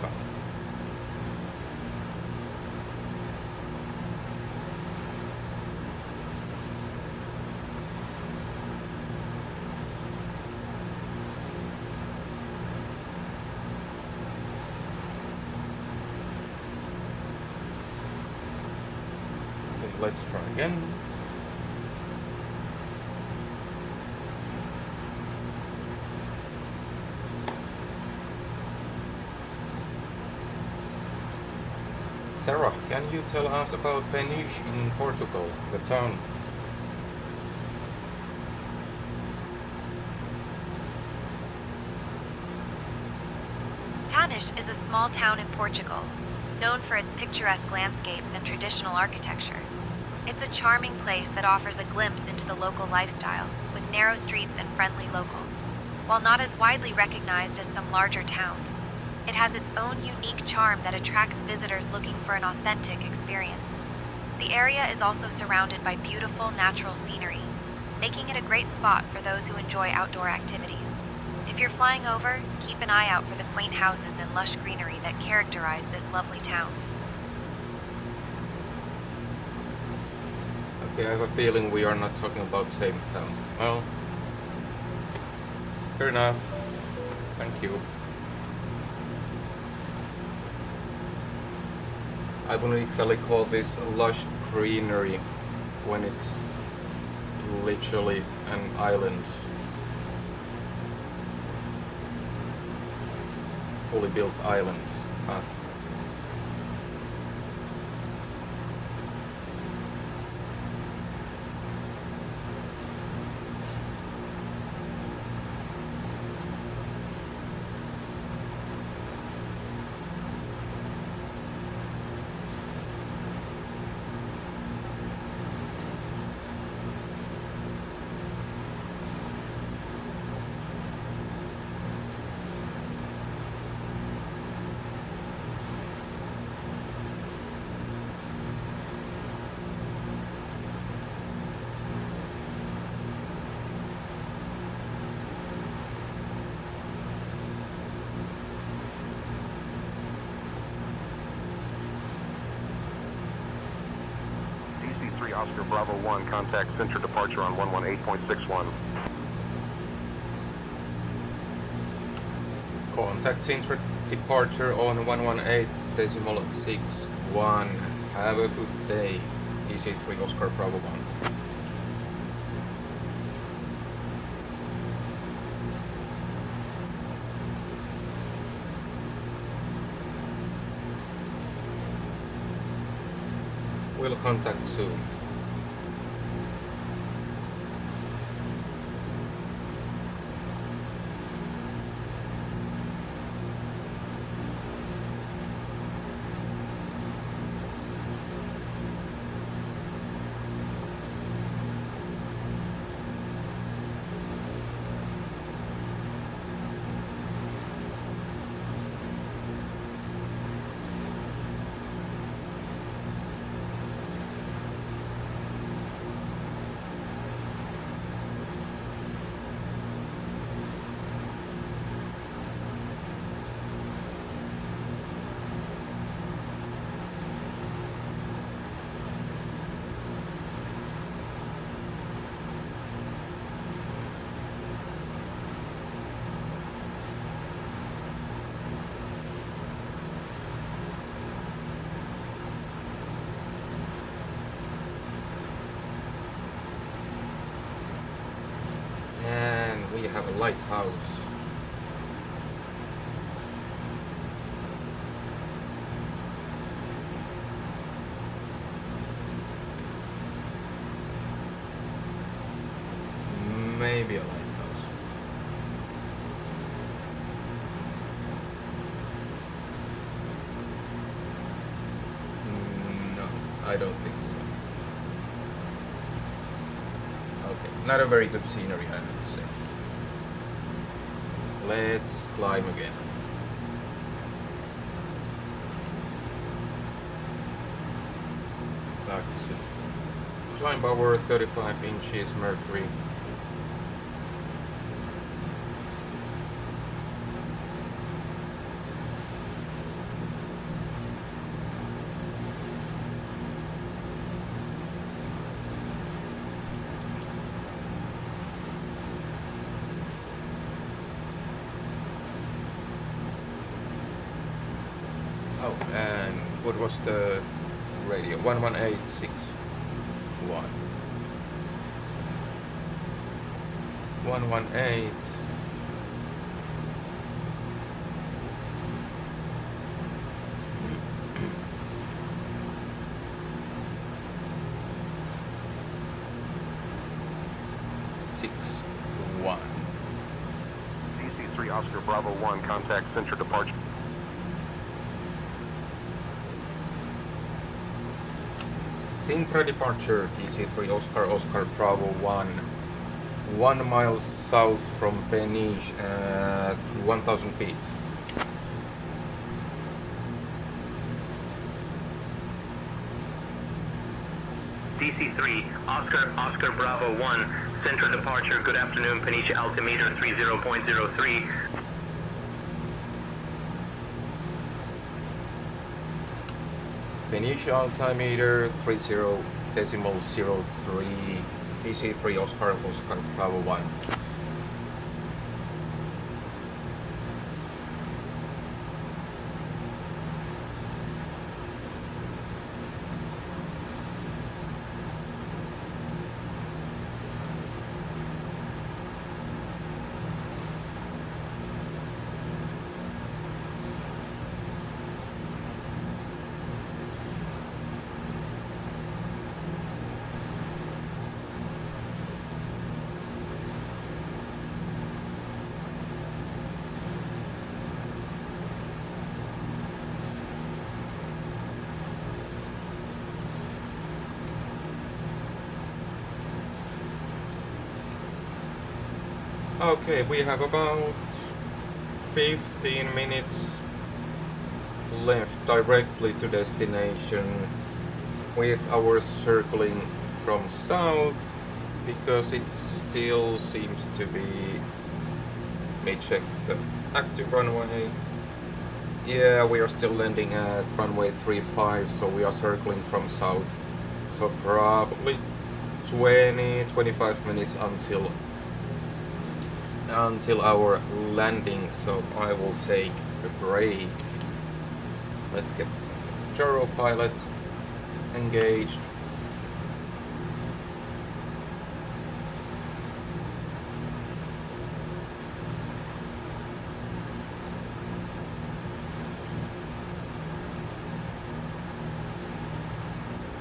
Speaker 1: Okay, let's try again. Sarah, can you tell us about Peniche in Portugal, the town?
Speaker 2: Peniche is a small town in Portugal, known for its picturesque landscapes and traditional architecture. It's a charming place that offers a glimpse into the local lifestyle, with narrow streets and friendly locals. While not as widely recognized as some larger towns, it has its own unique charm that attracts visitors looking for an authentic experience. The area is also surrounded by beautiful natural scenery, making it a great spot for those who enjoy outdoor activities. If you're flying over, keep an eye out for the quaint houses and lush greenery that characterize this lovely town.
Speaker 1: Okay, I have a feeling we are not talking about the same town. Well, fair enough. Thank you. I wouldn't exactly call this lush greenery when it's literally an island. Fully built island. But
Speaker 5: Oscar Bravo 1, contact center departure on 118.61.
Speaker 1: Contact center departure on 118.61. Have a good day. DC-3 Oscar Bravo 1. We'll contact soon. We have a lighthouse. Maybe a lighthouse. No, I don't think so. Okay, not a very good scenery, I would say. Let's climb again. Let's climb over 35 inches mercury. Oh, and what was the radio? 11861. 118.
Speaker 5: DC-3 Oscar Bravo 1, contact center departure.
Speaker 1: Sintra departure, DC-3 Oscar Bravo 1, 1 mile south from Peniche at 1,000 feet.
Speaker 11: DC-3 Oscar Bravo 1, Sintra departure, good afternoon, Peniche altimeter 30.03.
Speaker 1: Peniche altimeter 30.03, DC-3 Oscar Bravo 1. Okay, we have about 15 minutes left directly to destination with our circling from south because it still seems to be. Let me check the active runway. Yeah, we are still landing at runway 35, so we are circling from south. So probably 20-25 minutes until our landing, so I will take a break. Let's get gyro pilot engaged.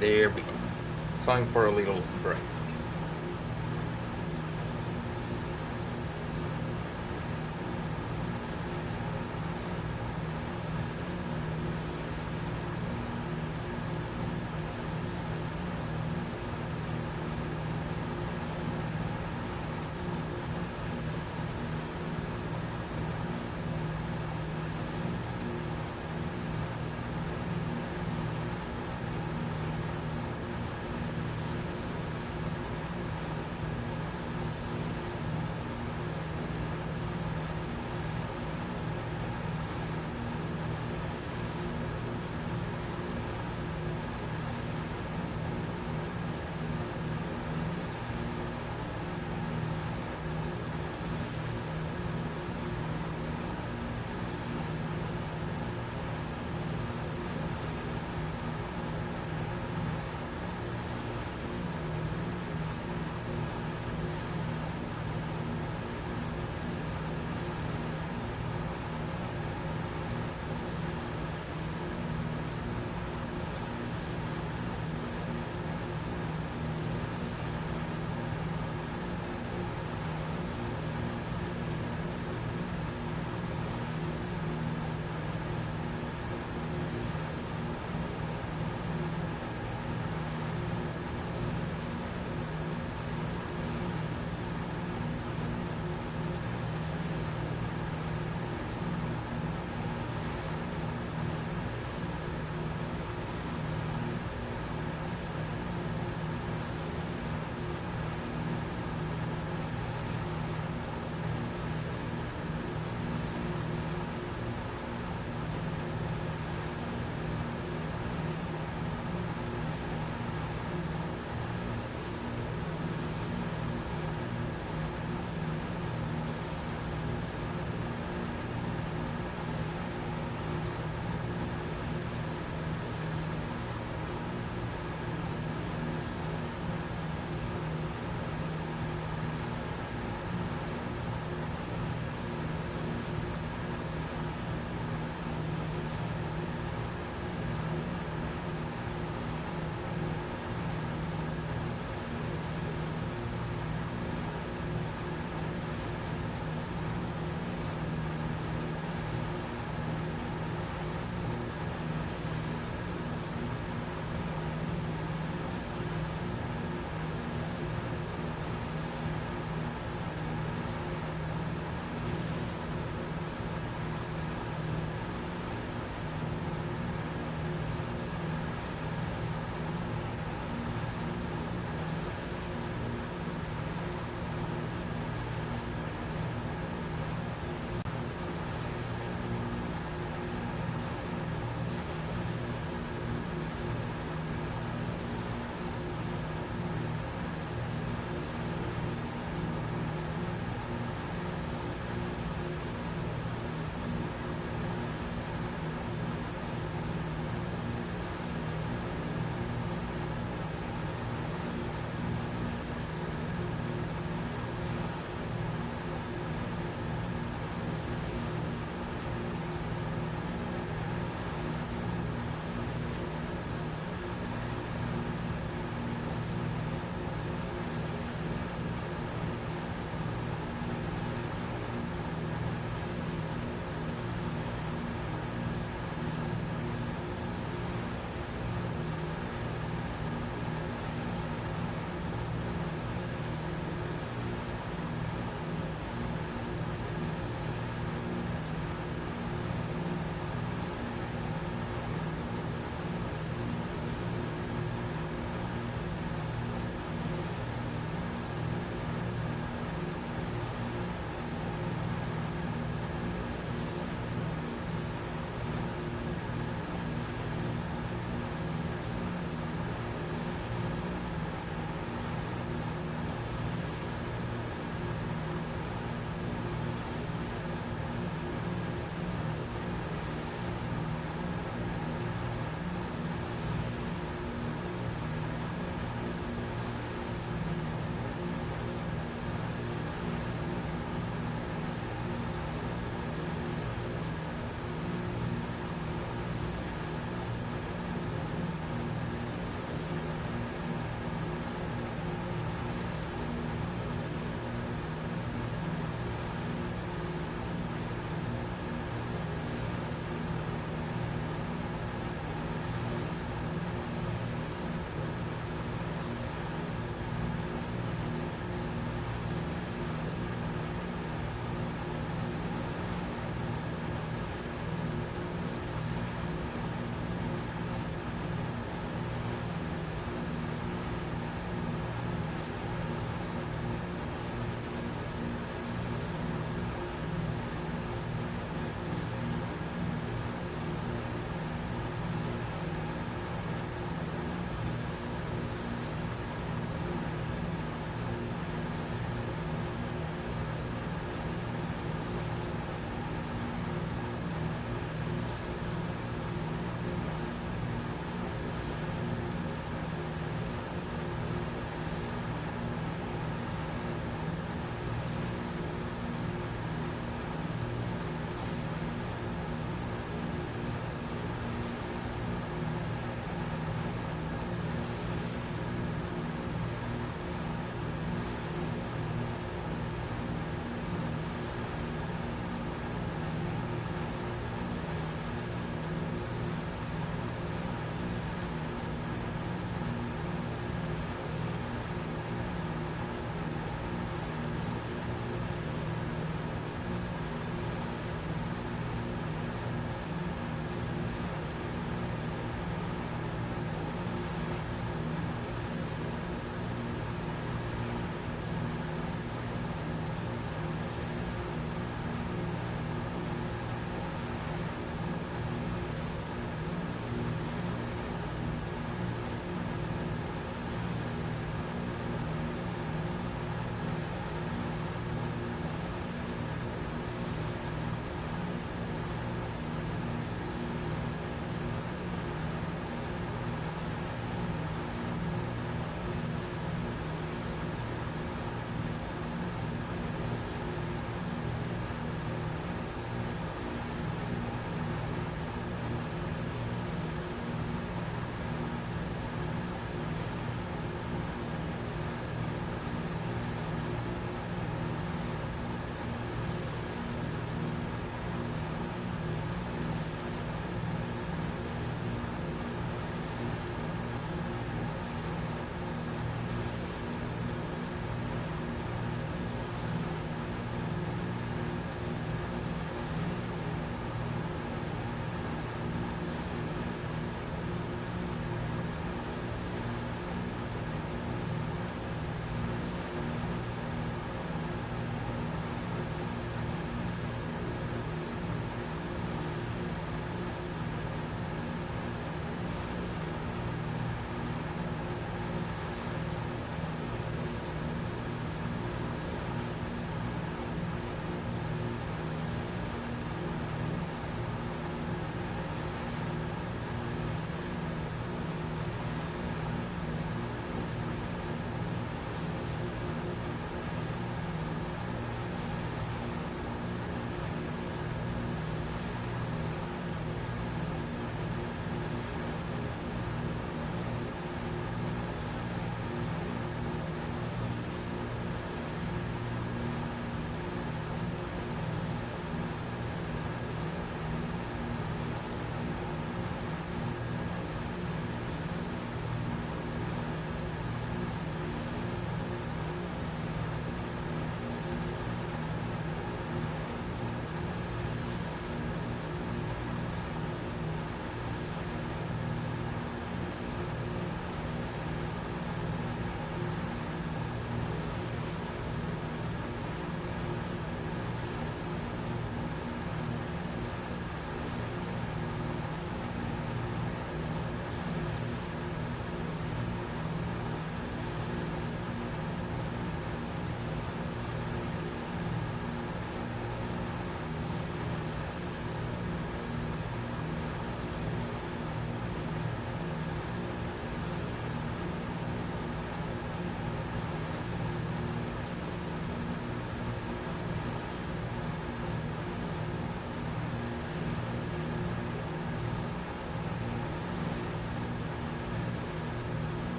Speaker 1: There we go. Time for a little break.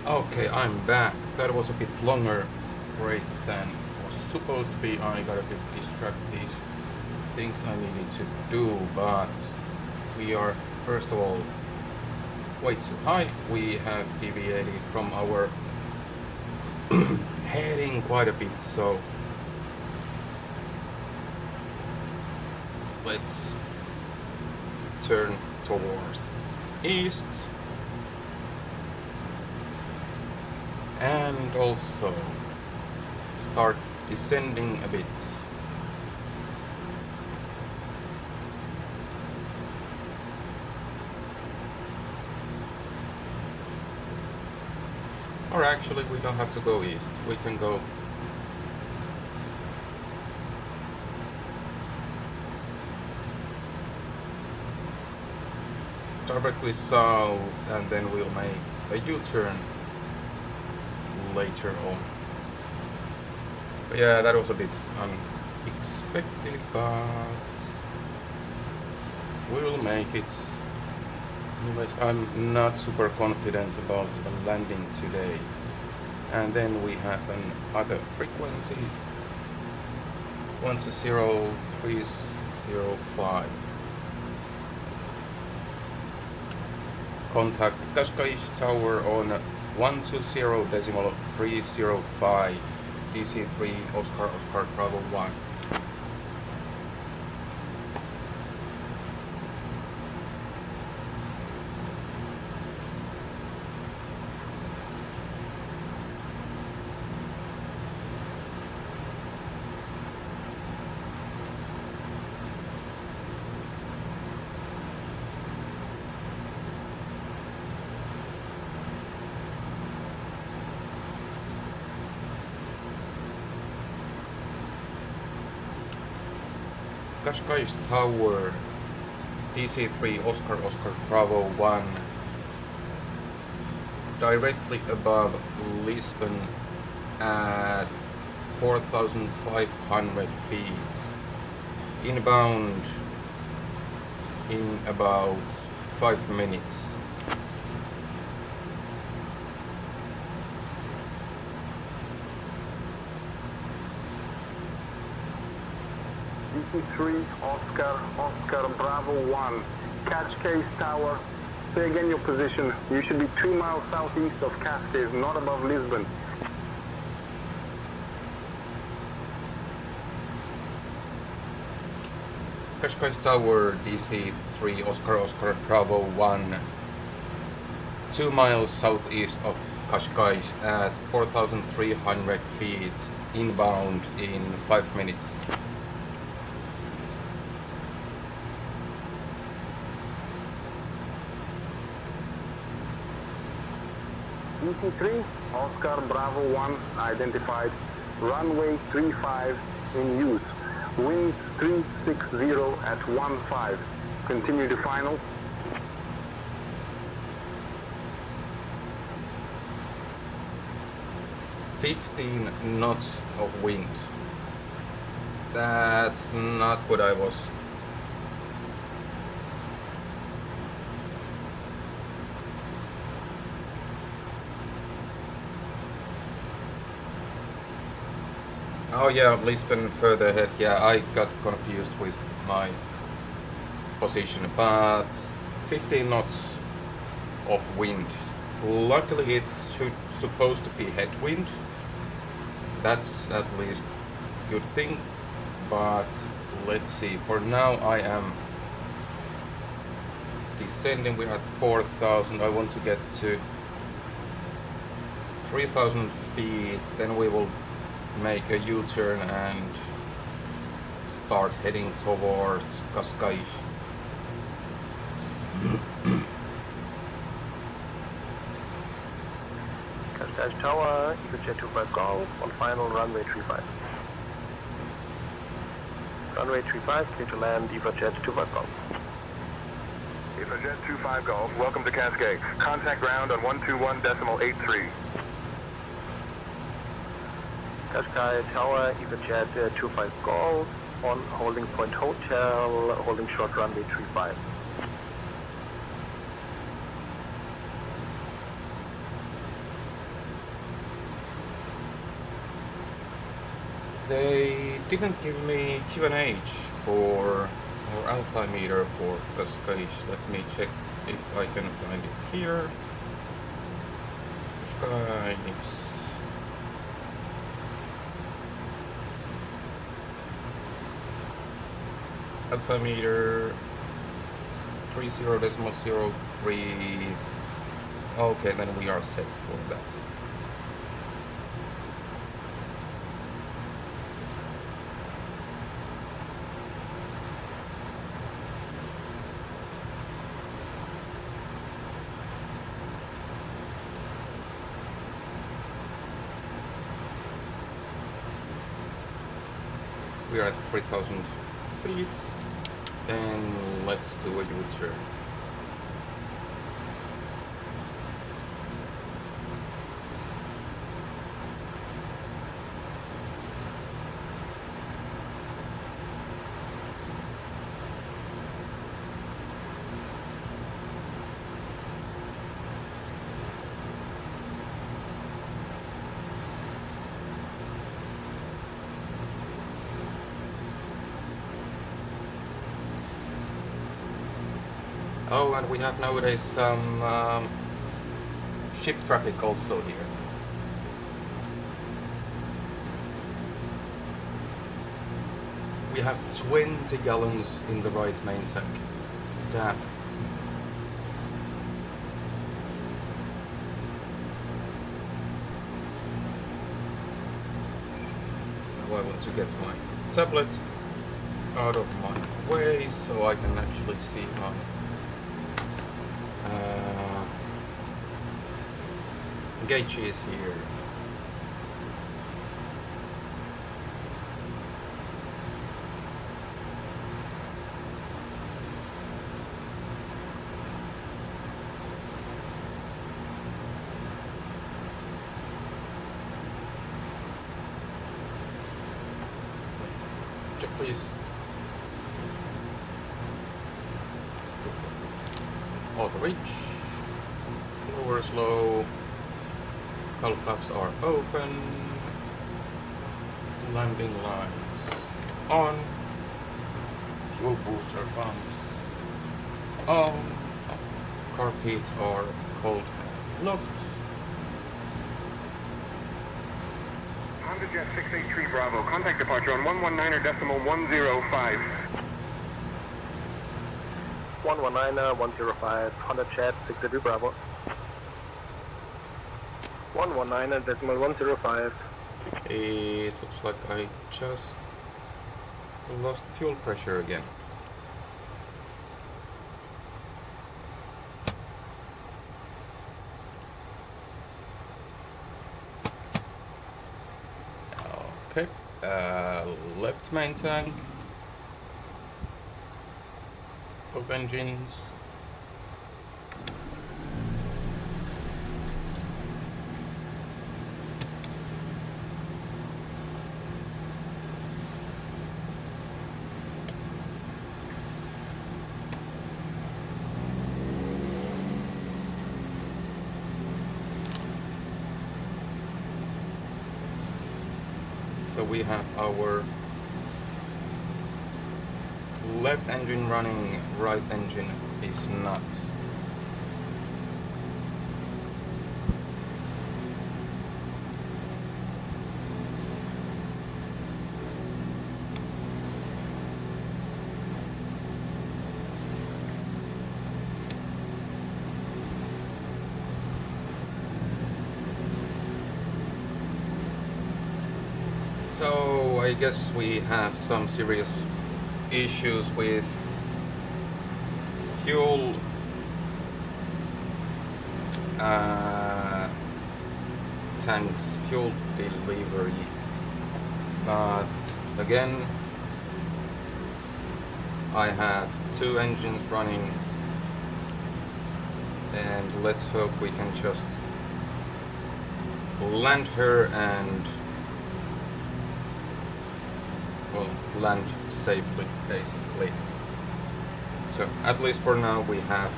Speaker 1: Okay, I'm back. That was a bit longer break than was supposed to be. I got a bit distracted. Things I needed to do, but we are first of all way too high. We have deviated from our heading quite a bit, so let's turn towards east and also start descending a bit. Or actually, we don't have to go east. We can go directly south, and then we'll make a U-turn later on. But yeah, that was a bit unexpected, but we'll make it. Anyways, I'm not super confident about landing today. And then we have another frequency, 120,305. Contact Cascais Tower on 120.305, DC-3 Oscar Bravo 1. Cascais Tower, DC-3 Oscar Bravo 1, directly above Lisbon at 4,500 feet, inbound in about 5 minutes.
Speaker 5: DC-3 Oscar Bravo 1, Cascais Tower. Say again your position. You should be 2 miles southeast of Cascais, not above Lisbon.
Speaker 1: Cascais Tower, DC-3 Oscar Bravo 1, 2 miles southeast of Cascais at 4,300 feet, inbound in 5 minutes.
Speaker 5: DC-3 Oscar Bravo 1 identified, runway 35 in use, wind 360 at 15, continue to final.
Speaker 1: "15 knots of wind." That's not what I was. Oh yeah, Lisbon further ahead. Yeah, I got confused with my position, but 15 knots of wind. Luckily it's supposed to be headwind. That's at least a good thing, but let's see. For now I am descending. We're at 4,000. I want to get to 3,000 feet, then we will make a U-turn and start heading towards Cascais.
Speaker 10: Cascais Tower, EcoJet 25 Golf on final runway 35. Runway 35, clear to land, EcoJet 25 Golf.
Speaker 5: EcoJet 25 Golf, welcome to Cascais. Contact ground on 121.83.
Speaker 10: Cascais Tower, EcoJet 25 Golf on holding point hotel, holding short runway 35.
Speaker 1: They didn't give me QNH for our altimeter for Cascais. Let me check if I can find it here. Cascais. Altimeter 30.03. Okay, then we are set for that. We are at 3,000 feet, and let's do a U-turn. Oh, and we have nowadays some ship traffic also here. We have 20 gallons in the right main tank. Damn. Now I want to get my tablet out of my way so I can actually see my gauge is here. Checklist. Let's go for auto reach. Lower slow. Hull flaps are open. Landing lights on. Fuel booster pumps on. Carpets are cold and locked.
Speaker 9: Honda Jet 683 Bravo, contact departure on 119.105.
Speaker 10: 119.105, Honda Jet 683 Bravo. 119.105.
Speaker 1: It looks like I just lost fuel pressure again. Okay, left main tank, both engines. So we have our left engine running, right engine is not. So I guess we have some serious issues with fuel tanks, fuel delivery. But again, I have two engines running, and let's hope we can just land her and land safely, basically. So at least for now we have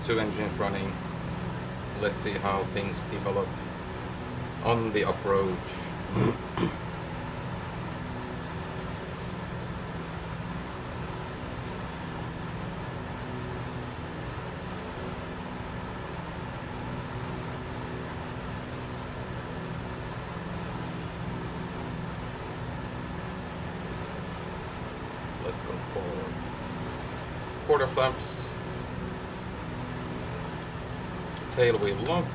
Speaker 1: two engines running. Let's see how things develop on the approach. let's go for quarter flaps. Tail wheel locked.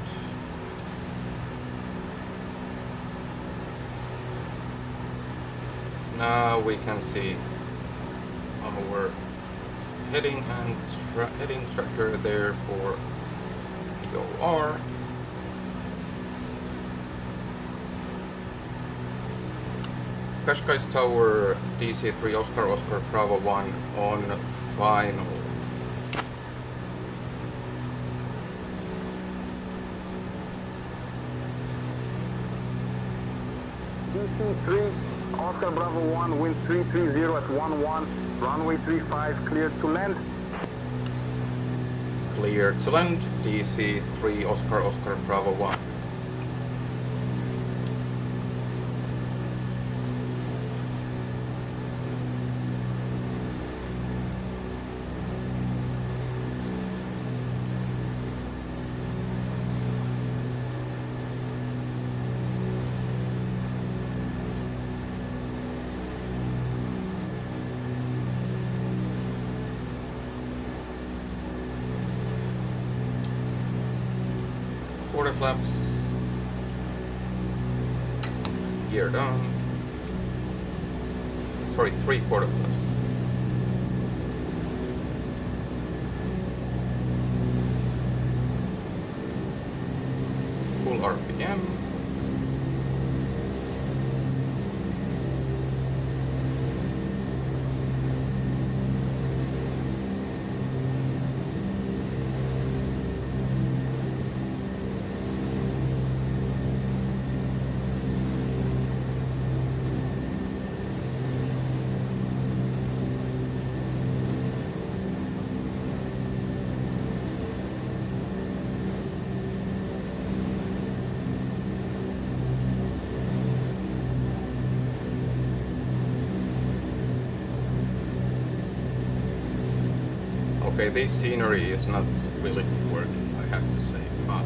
Speaker 1: Now we can see our heading and heading tracker there for VOR. Cascais Tower DC-3 Oscar Bravo 1 on final.
Speaker 5: DC-3 Oscar Bravo 1, wind 330 at 11, runway 35, cleared to land.
Speaker 1: Cleared to land, DC-3 Oscar Bravo 1. Quarter flaps, gear down, sorry, 3 quarter flaps. Full RPM. Okay, this scenery is not really working, I have to say, but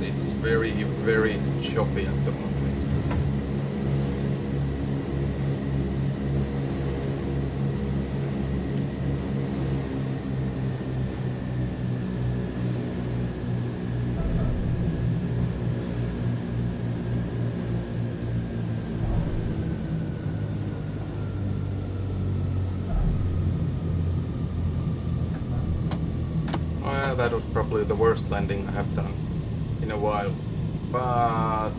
Speaker 1: it's very, very choppy at the moment. That was probably the worst landing I have done in a while, but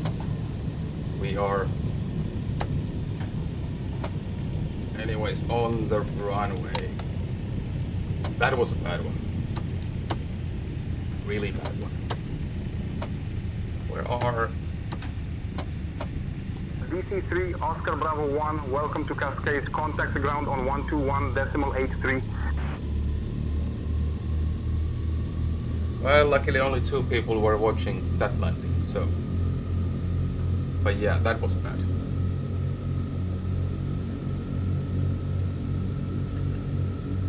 Speaker 1: we are anyways on the runway. That was a bad one, really bad one. Where are
Speaker 5: DC-3 Oscar Bravo 1, welcome to Cascais, contact the ground on 121.83.
Speaker 1: Well, luckily only 2 people were watching that landing, so... But yeah, that was bad.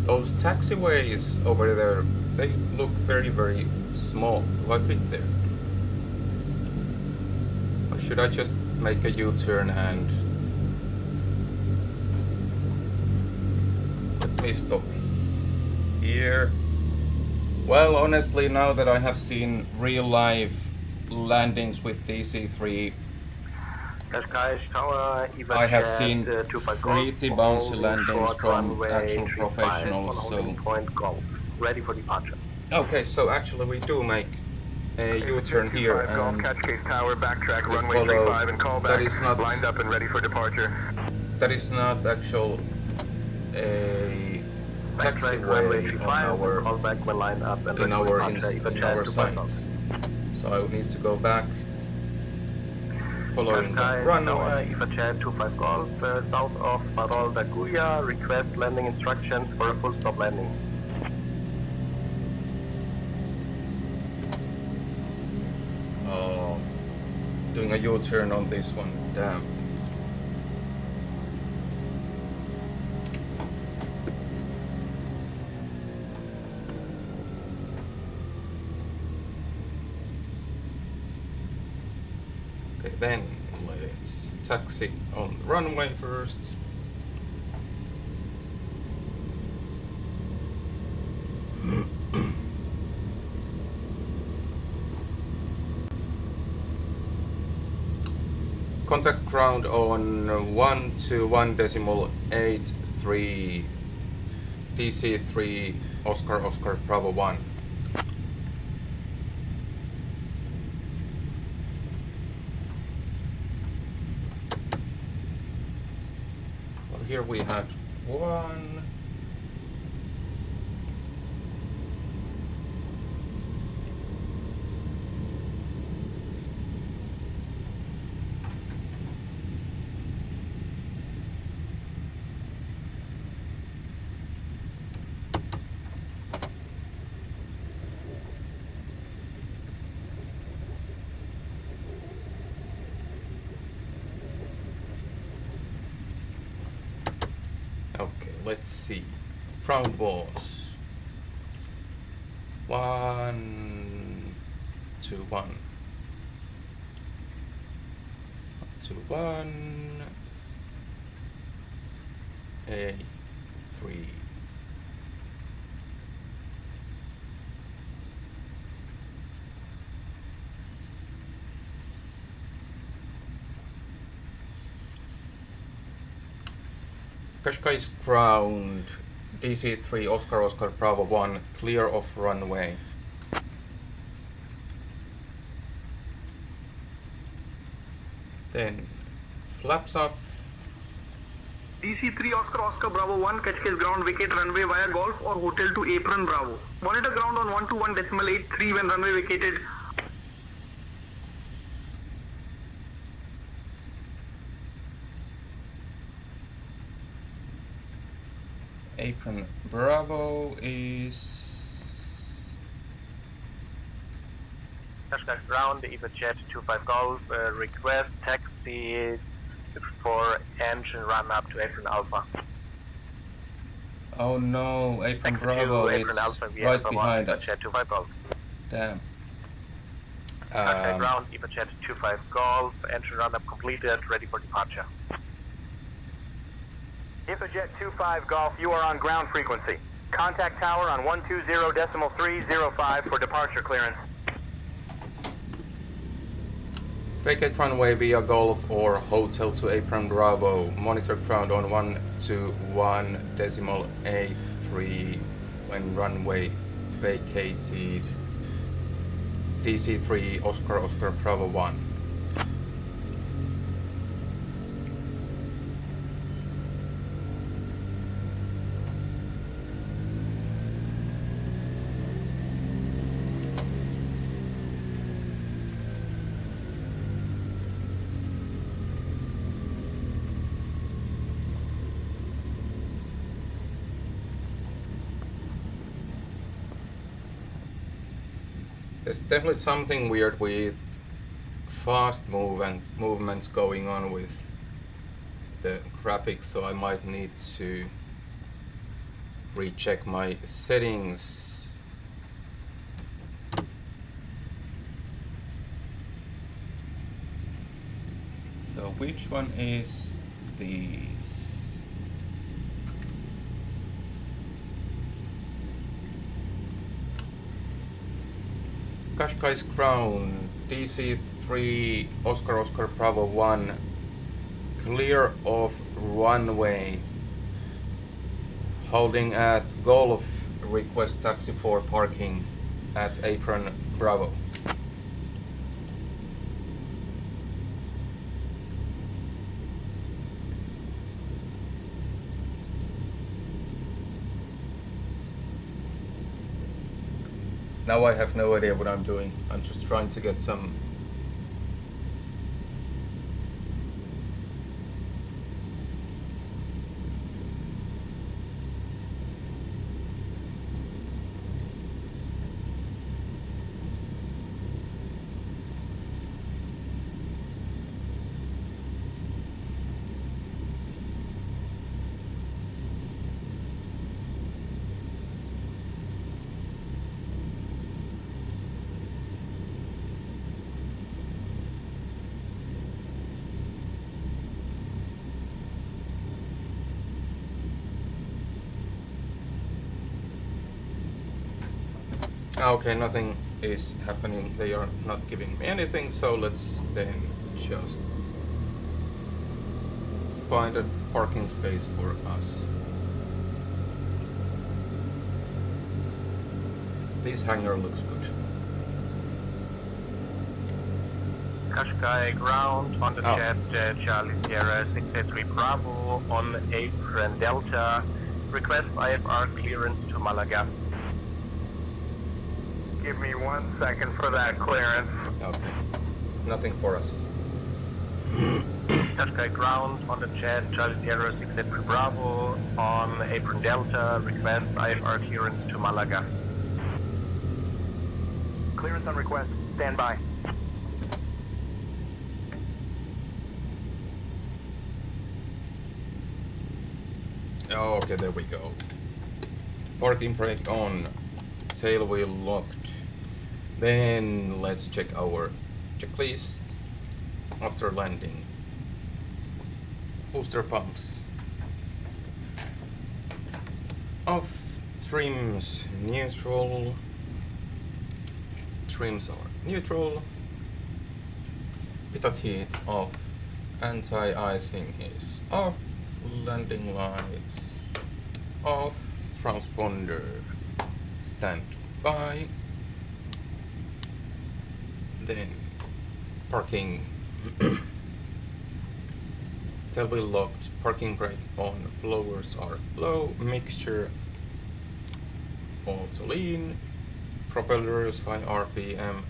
Speaker 1: Those taxiways over there, they look very, very small. Do I fit there? Or should I just make a U-turn and... Let me stop here. Well, honestly, now that I have seen real live landings with DC-3,
Speaker 10: Cascais Tower,
Speaker 1: I have seen pretty bouncy landings from actual professionals. So
Speaker 10: point golf, ready for departure.
Speaker 1: Okay, so actually we do make a U-turn here, and
Speaker 9: Cascais Tower, backtrack,
Speaker 1: we
Speaker 9: runway
Speaker 1: follow.
Speaker 9: 35 and call back.
Speaker 1: That is not
Speaker 9: lined up and ready for departure.
Speaker 1: That is not actual a taxiway on our
Speaker 10: call back when lined up and
Speaker 1: in our site. So I would need to go back, following the runway.
Speaker 10: Ifachat 25 Golf, south of Farol da Guia, request landing instructions for a full stop landing.
Speaker 1: Oh, doing a U-turn on this one, damn. Okay, then let's taxi on the runway first. Contact ground on 121.83 DC-3 Oscar Oscar Bravo 1. Well, here we had one. Okay, let's see. Ground was 1, 2, 1, 2, 1, 8, 3. Cascais ground, DC-3 Oscar Oscar Bravo 1, clear of runway. Then flaps up.
Speaker 9: DC-3 Oscar Oscar Bravo 1, Cascais ground, vacate runway via Golf or Hotel to Apron Bravo. Monitor ground on 121.83 when runway vacated.
Speaker 1: Apron Bravo is
Speaker 10: Cascais ground, EvaJet 25 Golf, request taxi for engine run up to Apron Alpha.
Speaker 1: oh no, Apron
Speaker 10: Taxi
Speaker 1: Bravo,
Speaker 10: to
Speaker 1: it's
Speaker 10: Apron Alpha via
Speaker 1: right
Speaker 10: Alpha
Speaker 1: behind
Speaker 10: 1,
Speaker 1: us.
Speaker 10: EvaJet 25 Golf.
Speaker 1: Damn.
Speaker 10: Cascais ground, EvaJet 25 Golf, engine run up completed, ready for departure.
Speaker 11: EvaJet 25 Golf, you are on ground frequency. Contact tower on 120.305 for departure clearance.
Speaker 1: Vacate runway via Golf or Hotel to Apron Bravo. Monitor ground on 121.83 when runway vacated. DC-3 Oscar Oscar Bravo 1. There's definitely something weird with fast movements going on with the graphics, so I might need to recheck my settings. So which one is these? Cascais ground, DC-3 Oscar Oscar Bravo 1, clear of runway, holding at Golf, request taxi for parking at Apron Bravo. Now I have no idea what I'm doing. I'm just trying to get some Okay, nothing is happening. They are not giving me anything, so let's then just find a parking space for us. This hangar looks good.
Speaker 10: Cascais ground on the jet Charlie Sierra 683 Bravo on Apron Delta. Request IFR clearance to Malaga.
Speaker 5: Give me 1 second for that clearance.
Speaker 1: Okay. Nothing for us.
Speaker 10: Cascais ground on the jet Charlie Sierra 683 Bravo on Apron Delta. Request IFR clearance to Malaga.
Speaker 11: Clearance on request. Stand by.
Speaker 1: Oh, okay, there we go. Parking brake on. Tail wheel locked. Then let's check our checklist after landing. Booster pumps off. Trims neutral. Trims are neutral. Pitot heat off. Anti-icing is off. Landing lights off. Transponder stand by. Then parking. Tail wheel locked. Parking brake on. Blowers are low. Mixture auto lean. Propellers high RPM.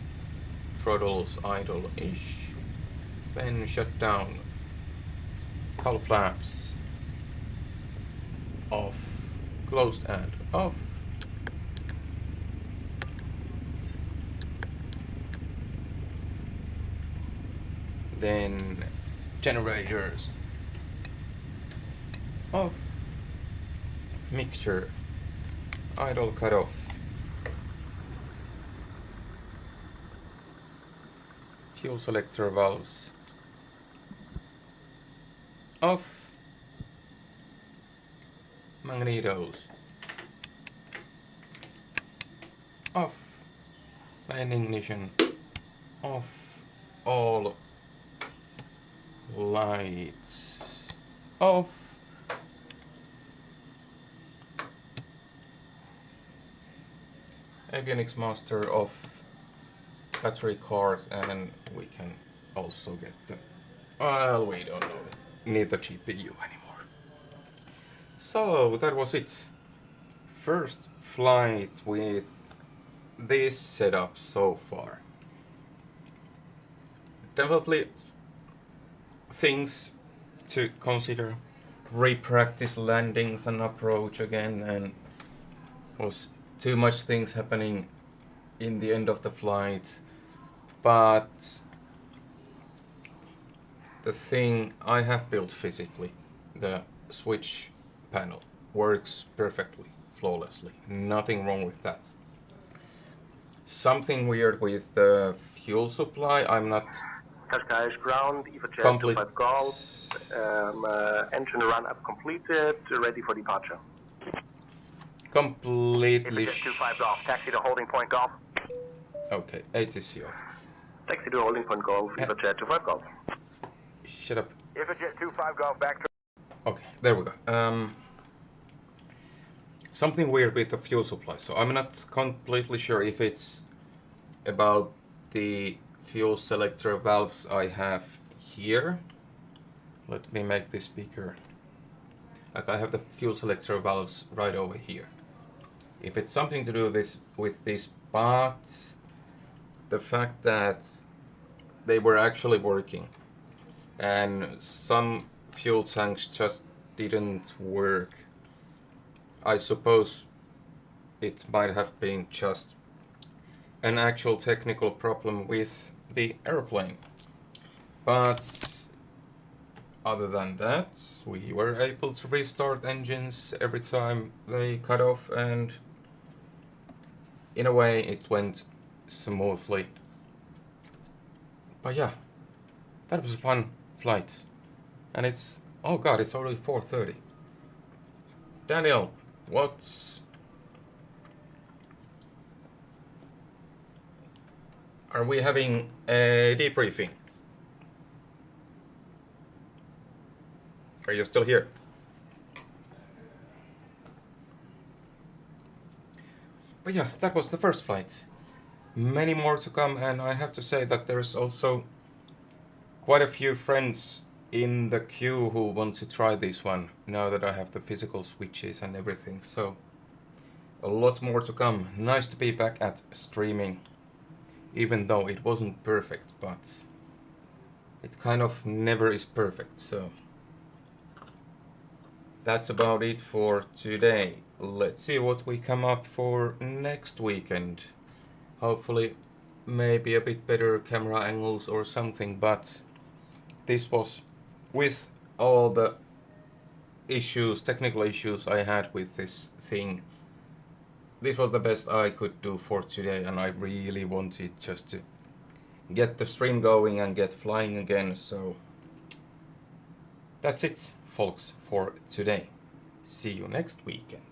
Speaker 1: Throttles idle-ish. Then shut down. Hull flaps off. Closed and off. Then generators off. Mixture idle cut off. Fuel selector valves off. Magnetos off. Landing ignition off. All lights off. Avionics master off. Battery card, and we can also get the, well, we don't need the GPU anymore. So that was it. First flight with this setup so far. Definitely things to consider. Repractice landings and approach again, and was too much things happening in the end of the flight. But the thing I have built physically, the switch panel, works perfectly, flawlessly. Nothing wrong with that. Something weird with the fuel supply. I'm not
Speaker 10: Cascais ground, EVAJet
Speaker 1: complete.
Speaker 10: 25 Golf, engine run up completed, ready for departure.
Speaker 1: Completely.
Speaker 11: EVAJet 25 Golf, taxi to holding point Golf.
Speaker 1: Okay, ATC off.
Speaker 10: Taxi to holding point Golf, EVAJet 25 Golf.
Speaker 1: Shut up.
Speaker 11: EVAJet 25 Golf, back to...
Speaker 1: Okay, there we go. Something weird with the fuel supply. So I'm not completely sure if it's about the fuel selector valves I have here. Let me make this bigger. Like, I have the fuel selector valves right over here. If it's something to do with this, but the fact that they were actually working and some fuel tanks just didn't work, I suppose it might have been just an actual technical problem with the airplane. But other than that, we were able to restart engines every time they cut off, and in a way it went smoothly. But yeah, that was a fun flight. And it's, oh god, it's already 4:30. Daniel, what's Are we having a debriefing? Are you still here? But yeah, that was the first flight. Many more to come, and I have to say that there's also quite a few friends in the queue who want to try this one now that I have the physical switches and everything, so a lot more to come. Nice to be back at streaming, even though it wasn't perfect, but it kind of never is perfect, so that's about it for today. Let's see what we come up for next weekend. Hopefully maybe a bit better camera angles or something, but this was, with all the issues, technical issues I had with this thing, this was the best I could do for today, and I really wanted just to get the stream going and get flying again, so that's it, folks, for today. See you next weekend.